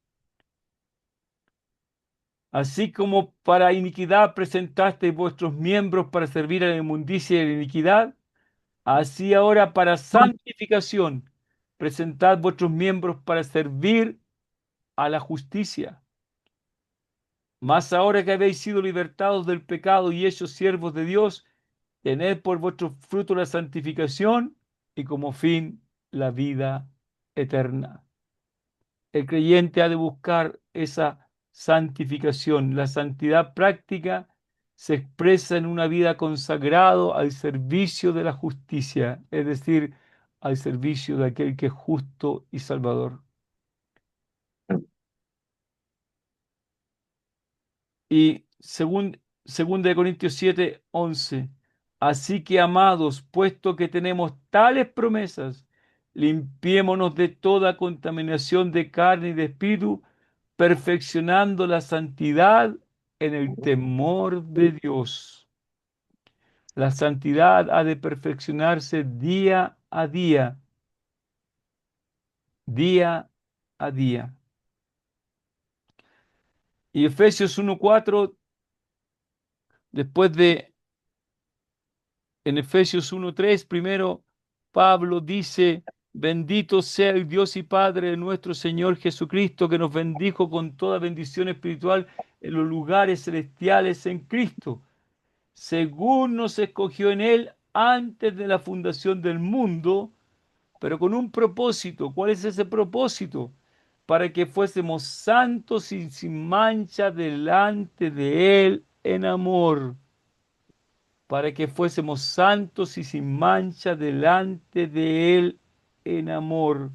Speaker 1: Así como para iniquidad presentasteis vuestros miembros para servir a la inmundicia y a la iniquidad, así ahora para santificación presentad vuestros miembros para servir a la justicia. Mas ahora que habéis sido libertados del pecado y hechos siervos de Dios, tened por vuestro fruto la santificación y como fin la vida eterna. El creyente ha de buscar esa santificación. La santidad práctica se expresa en una vida consagrado al servicio de la justicia, es decir, al servicio de aquel que es justo y salvador. Y según 2 Corintios 7, 11. Así que, amados, puesto que tenemos tales promesas, limpiémonos de toda contaminación de carne y de espíritu, perfeccionando la santidad en el temor de Dios. La santidad ha de perfeccionarse día a día, día a día. Y Efesios 1:4, después de, en Efesios 1:3, primero Pablo dice, bendito sea el Dios y Padre de nuestro Señor Jesucristo, que nos bendijo con toda bendición espiritual en los lugares celestiales en Cristo, según nos escogió en Él antes de la fundación del mundo, pero con un propósito. ¿Cuál es ese propósito? Para que fuésemos santos y sin mancha delante de Él en amor. Para que fuésemos santos y sin mancha delante de Él en amor.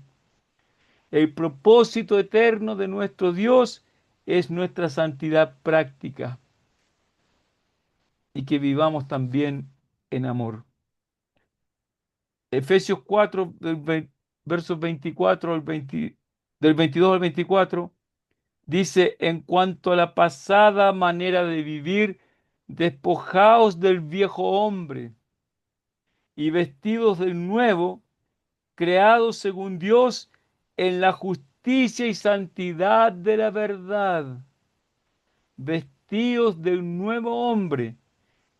Speaker 1: El propósito eterno de nuestro Dios es nuestra santidad práctica y que vivamos también en amor. Efesios 4, versos 24 al 20, del 22 al 24, dice, en cuanto a la pasada manera de vivir, despojaos del viejo hombre y vestidos del nuevo, creados según Dios en la justicia y santidad de la verdad. Vestidos del nuevo hombre,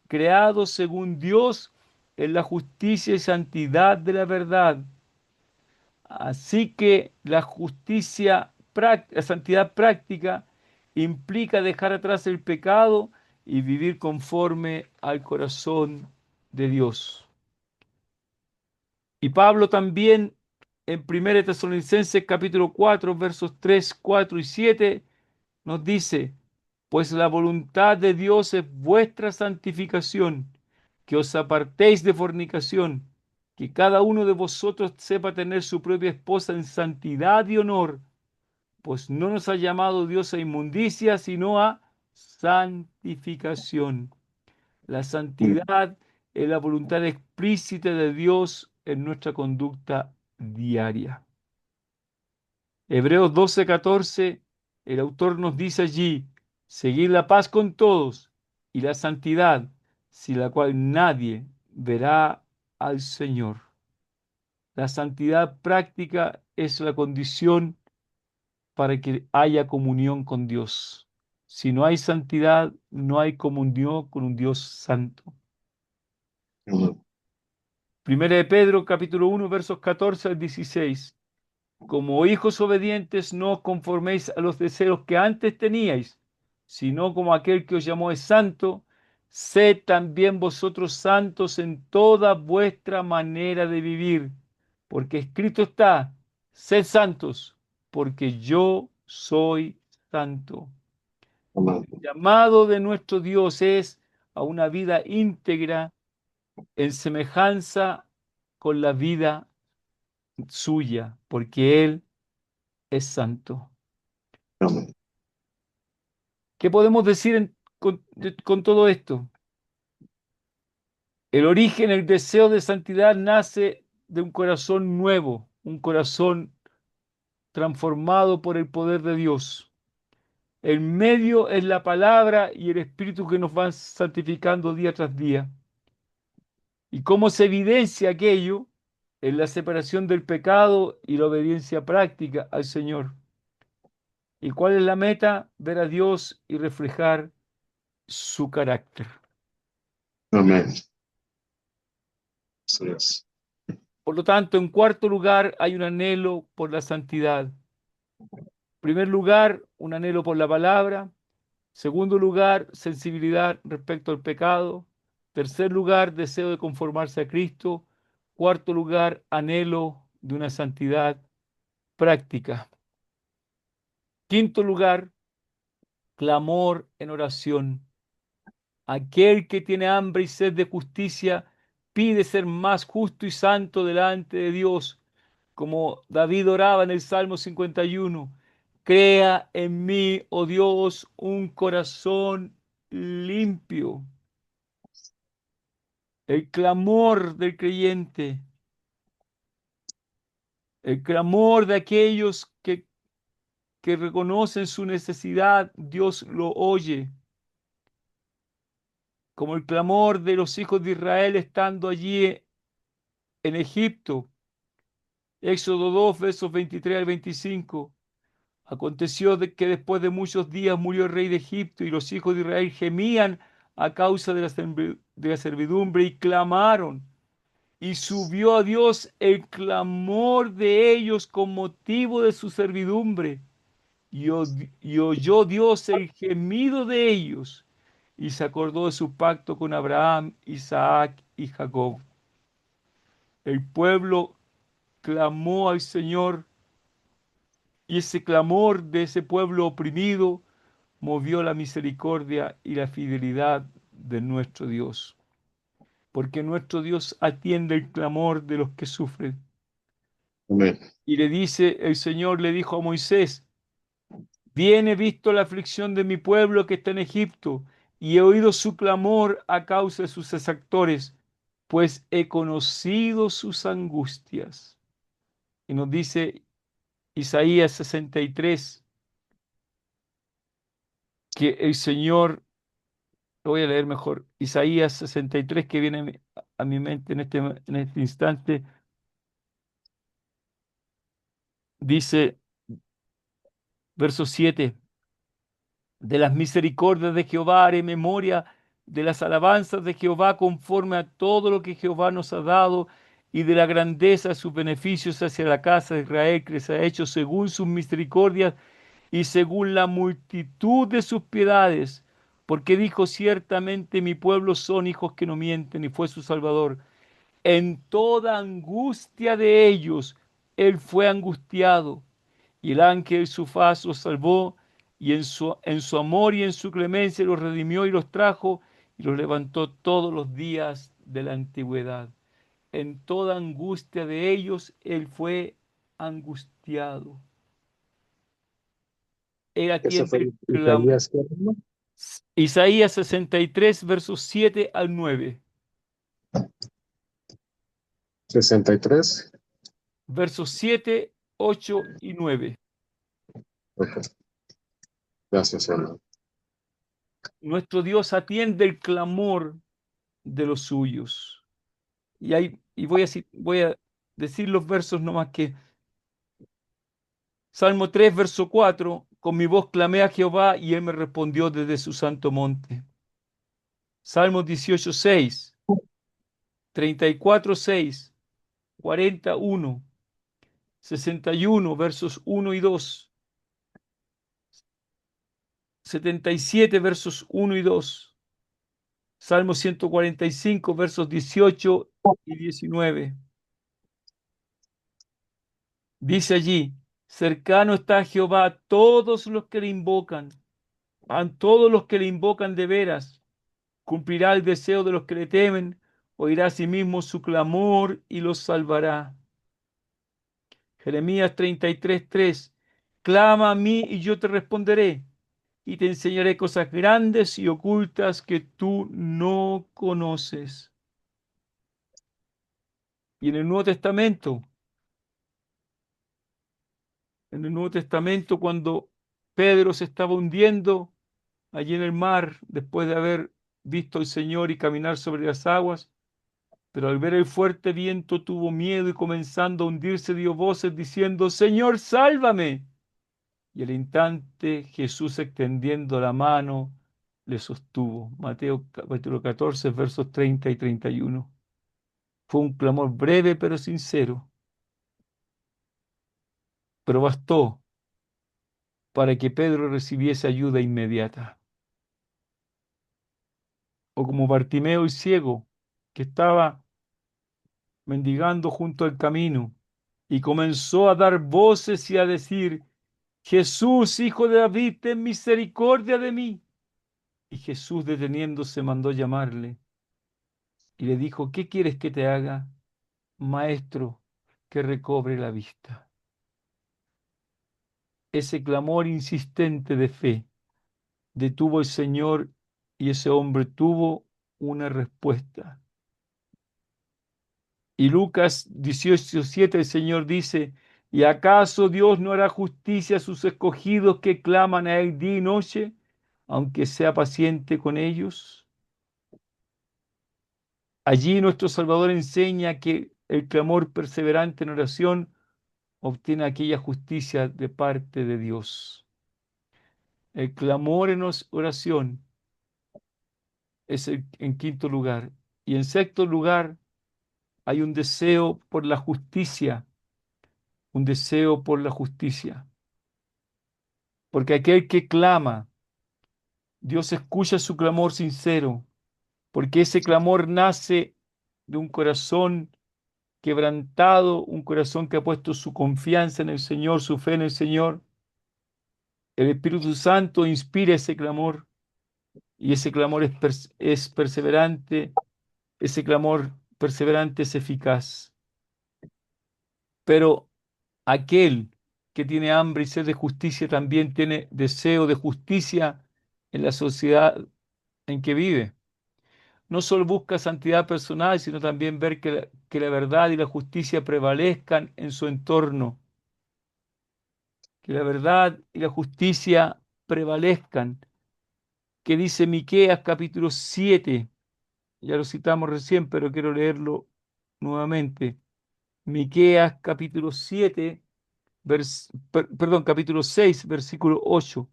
Speaker 1: creados según Dios en la justicia y santidad de la verdad. Así que la justicia, la santidad práctica implica dejar atrás el pecado y vivir conforme al corazón de Dios. Y Pablo también en 1 Tesalonicenses capítulo 4 versos 3, 4 y 7 nos dice, pues la voluntad de Dios es vuestra santificación, que os apartéis de fornicación, que cada uno de vosotros sepa tener su propia esposa en santidad y honor, pues no nos ha llamado Dios a inmundicia, sino a santificación. La santidad es la voluntad explícita de Dios en nuestra conducta diaria. Hebreos 12:14, el autor nos dice allí, seguid la paz con todos y la santidad, sin la cual nadie verá al Señor. La santidad práctica es la condición para que haya comunión con Dios. Si no hay santidad, no hay comunión con un Dios santo. Primera de Pedro, capítulo 1, versos 14 al 16. Como hijos obedientes, no os conforméis a los deseos que antes teníais, sino como aquel que os llamó es santo, sed también vosotros santos en toda vuestra manera de vivir, porque escrito está, sed santos, porque yo soy santo. El llamado de nuestro Dios es a una vida íntegra en semejanza con la vida suya, porque Él es santo. ¿Qué podemos decir con todo esto? El origen, el deseo de santidad nace de un corazón nuevo, un corazón transformado por el poder de Dios. El medio es la palabra y el Espíritu que nos van santificando día tras día. ¿Y cómo se evidencia aquello? En la separación del pecado y la obediencia práctica al Señor. ¿Y cuál es la meta? Ver a Dios y reflejar su carácter.
Speaker 2: Amén. Así es.
Speaker 1: Por lo tanto, en cuarto lugar, hay un anhelo por la santidad. En primer lugar, un anhelo por la palabra. Segundo lugar, sensibilidad respecto al pecado. Tercer lugar, deseo de conformarse a Cristo. Cuarto lugar, anhelo de una santidad práctica. Quinto lugar, clamor en oración. Aquel que tiene hambre y sed de justicia pide ser más justo y santo delante de Dios, como David oraba en el Salmo 51. Crea en mí, oh Dios, un corazón limpio. El clamor del creyente, el clamor de aquellos que reconocen su necesidad, Dios lo oye, como el clamor de los hijos de Israel estando allí en Egipto. Éxodo 2 versos 23 al 25. Aconteció que después de muchos días murió el rey de Egipto y los hijos de Israel gemían a causa de la servidumbre y clamaron. Y subió a Dios el clamor de ellos con motivo de su servidumbre. Y oyó Dios el gemido de ellos. Y se acordó de su pacto con Abraham, Isaac y Jacob. El pueblo clamó al Señor y ese clamor de ese pueblo oprimido movió la misericordia y la fidelidad de nuestro Dios. Porque nuestro Dios atiende el clamor de los que sufren.
Speaker 2: Amén.
Speaker 1: Y le dice, el Señor le dijo a Moisés, bien he visto la aflicción de mi pueblo que está en Egipto, y he oído su clamor a causa de sus exactores, pues he conocido sus angustias. Y nos dice Isaías 63 que el Señor, lo voy a leer mejor, Isaías 63 que viene a mi mente en este instante, dice, verso 7. De las misericordias de Jehová haré memoria, de las alabanzas de Jehová conforme a todo lo que Jehová nos ha dado, y de la grandeza de sus beneficios hacia la casa de Israel, que les ha hecho según sus misericordias y según la multitud de sus piedades. Porque dijo ciertamente mi pueblo son hijos que no mienten, y fue su Salvador. En toda angustia de ellos, él fue angustiado y el ángel de su faz los salvó, y en su amor y en su clemencia los redimió y los trajo, y los levantó todos los días de la antigüedad. En toda angustia de ellos, él fue angustiado. Él
Speaker 2: Ese
Speaker 1: atiende
Speaker 2: fue
Speaker 1: el clamor.
Speaker 2: Isaías, ¿qué, hermano?
Speaker 1: Isaías 63, versos 7 al 9.
Speaker 2: 63.
Speaker 1: Versos 7, 8 y 9.
Speaker 2: Ok. Gracias, hermano.
Speaker 1: Nuestro Dios atiende el clamor de los suyos. Voy a decir los versos nomás que Salmo 3 verso 4 con mi voz clamé a Jehová y él me respondió desde su santo monte. Salmo 18 6 34 6 41 61 versos 1 y 2 77 versos 1 y 2 Salmo 145 versos 18 y 19. Dice allí, cercano está a Jehová a todos los que le invocan, a todos los que le invocan de veras. Cumplirá el deseo de los que le temen, oirá a sí mismo su clamor y los salvará. Jeremías 33 3. Clama a mí y yo te responderé, y te enseñaré cosas grandes y ocultas que tú no conoces. Y en el Nuevo Testamento, cuando Pedro se estaba hundiendo allí en el mar, después de haber visto al Señor y caminar sobre las aguas, pero al ver el fuerte viento tuvo miedo y comenzando a hundirse dio voces diciendo, Señor, sálvame. Y al instante Jesús extendiendo la mano le sostuvo. Mateo capítulo 14, versos 30 y 31. Fue un clamor breve pero sincero, pero bastó para que Pedro recibiese ayuda inmediata. O como Bartimeo el ciego, que estaba mendigando junto al camino, y comenzó a dar voces y a decir, Jesús, hijo de David, ten misericordia de mí. Y Jesús, deteniéndose, mandó llamarle y le dijo, ¿qué quieres que te haga, maestro, que recobre la vista? Ese clamor insistente de fe detuvo el Señor y ese hombre tuvo una respuesta. Y Lucas 18:7 el Señor dice, ¿y acaso Dios no hará justicia a sus escogidos que claman a Él día y noche, aunque sea paciente con ellos? Allí nuestro Salvador enseña que el clamor perseverante en oración obtiene aquella justicia de parte de Dios. El clamor en oración es en quinto lugar. Y en sexto lugar hay un deseo por la justicia, un deseo por la justicia. Porque aquel que clama, Dios escucha su clamor sincero, porque ese clamor nace de un corazón quebrantado, un corazón que ha puesto su confianza en el Señor, su fe en el Señor. El Espíritu Santo inspira ese clamor y ese clamor es perseverante, ese clamor perseverante es eficaz. Pero aquel que tiene hambre y sed de justicia también tiene deseo de justicia en la sociedad en que vive. No solo busca santidad personal, sino también ver que la verdad y la justicia prevalezcan en su entorno, que la verdad y la justicia prevalezcan, que dice Miqueas capítulo 7, ya lo citamos recién, pero quiero leerlo nuevamente. Miqueas capítulo 7, perdón, capítulo 6, versículo 8.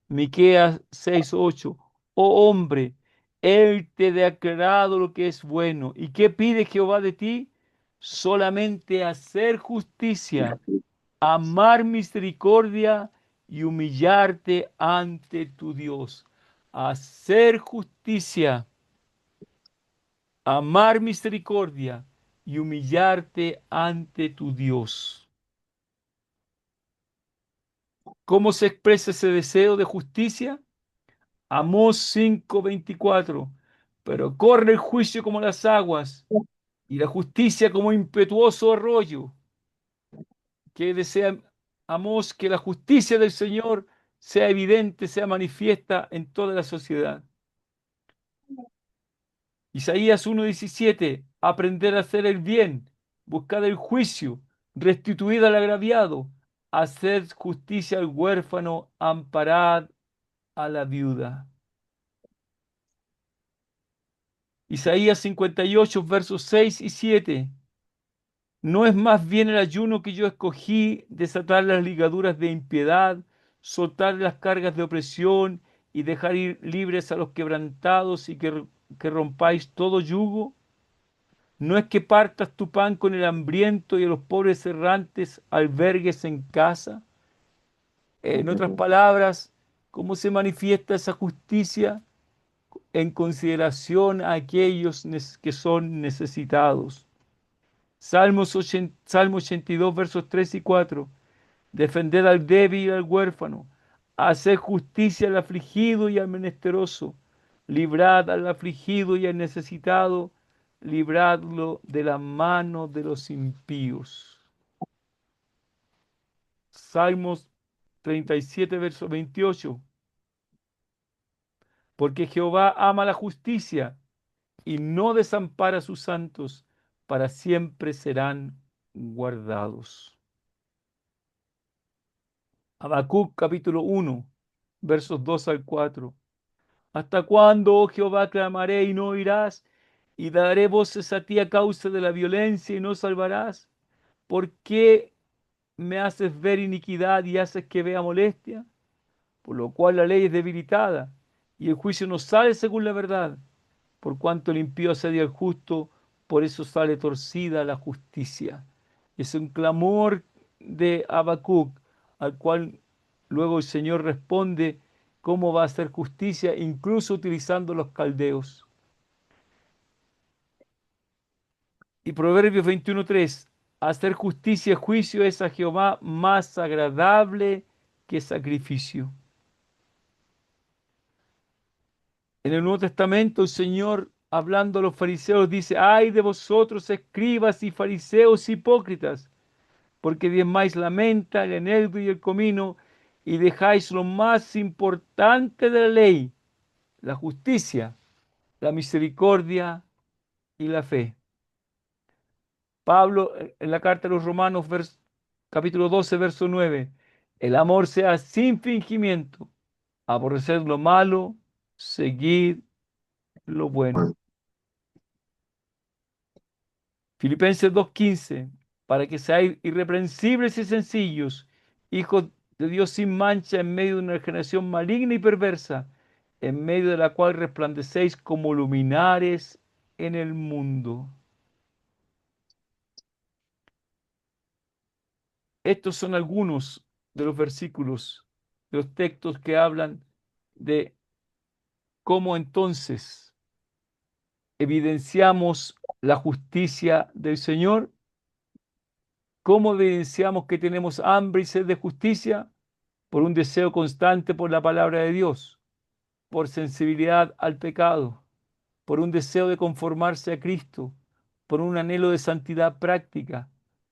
Speaker 1: Miqueas 6:8. Oh hombre, él te ha declarado lo que es bueno. ¿Y qué pide Jehová de ti? Solamente hacer justicia, amar misericordia y humillarte ante tu Dios. Hacer justicia, amar misericordia y humillarte ante tu Dios. ¿Cómo se expresa ese deseo de justicia? Amós 5:24. Pero corre el juicio como las aguas y la justicia como impetuoso arroyo. Que desea Amós que la justicia del Señor sea evidente, sea manifiesta en toda la sociedad. Isaías 1:17. Aprender a hacer el bien, buscar el juicio, restituir al agraviado, hacer justicia al huérfano, amparad a la viuda. Isaías 58, versos 6 y 7. ¿No es más bien el ayuno que yo escogí, desatar las ligaduras de impiedad, soltar las cargas de opresión y dejar ir libres a los quebrantados y que rompáis todo yugo? ¿No es que partas tu pan con el hambriento y a los pobres errantes albergues en casa? En otras palabras, ¿cómo se manifiesta esa justicia? En consideración a aquellos que son necesitados. Salmo 82, versos 3 y 4. Defender al débil y al huérfano. Hacer justicia al afligido y al menesteroso. Librad al afligido y al necesitado. Libradlo de la mano de los impíos. Salmos 37, verso 28. Porque Jehová ama la justicia y no desampara a sus santos, para siempre serán guardados. Habacuc capítulo 1, versos 2 al 4. ¿Hasta cuándo, oh Jehová, clamaré y no oirás? Y daré voces a ti a causa de la violencia y no salvarás. ¿Por qué me haces ver iniquidad y haces que vea molestia? Por lo cual la ley es debilitada y el juicio no sale según la verdad. Por cuanto el impío asedia al justo, por eso sale torcida la justicia. Es un clamor de Habacuc, al cual luego el Señor responde cómo va a hacer justicia, incluso utilizando los caldeos. Y Proverbios 21:3, hacer justicia y juicio es a Jehová más agradable que sacrificio. En el Nuevo Testamento, el Señor, hablando a los fariseos, dice, ay de vosotros, escribas y fariseos hipócritas, porque diezmáis la menta, el eneldo y el comino, y dejáis lo más importante de la ley, la justicia, la misericordia y la fe. Pablo, en la carta a los Romanos, capítulo 12, verso 9, el amor sea sin fingimiento, aborrecer lo malo, seguir lo bueno. Filipenses 2:15, para que seáis irreprensibles y sencillos, hijos de Dios sin mancha en medio de una generación maligna y perversa, en medio de la cual resplandecéis como luminares en el mundo. Estos son algunos de los versículos, de los textos que hablan de cómo entonces evidenciamos la justicia del Señor, cómo evidenciamos que tenemos hambre y sed de justicia por un deseo constante por la palabra de Dios, por sensibilidad al pecado, por un deseo de conformarse a Cristo, por un anhelo de santidad práctica,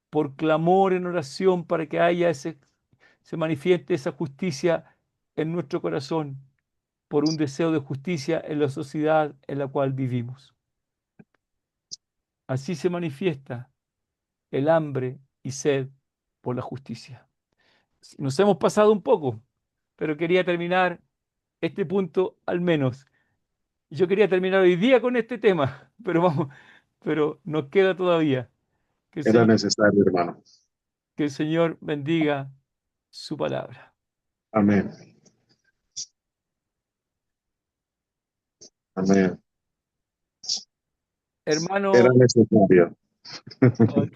Speaker 1: por clamor en oración para que se manifieste esa justicia en nuestro corazón, por un deseo de justicia en la sociedad en la cual vivimos. Así se manifiesta el hambre y sed por la justicia. Nos hemos pasado un poco, pero quería terminar este punto al menos. Yo quería terminar hoy día con este tema, pero vamos, pero nos queda todavía. Que el
Speaker 2: Era
Speaker 1: Señor,
Speaker 2: necesario, hermano.
Speaker 1: que el Señor bendiga su palabra.
Speaker 2: Amén. Amén. Era
Speaker 1: Hermano,
Speaker 2: necesario.
Speaker 1: ok.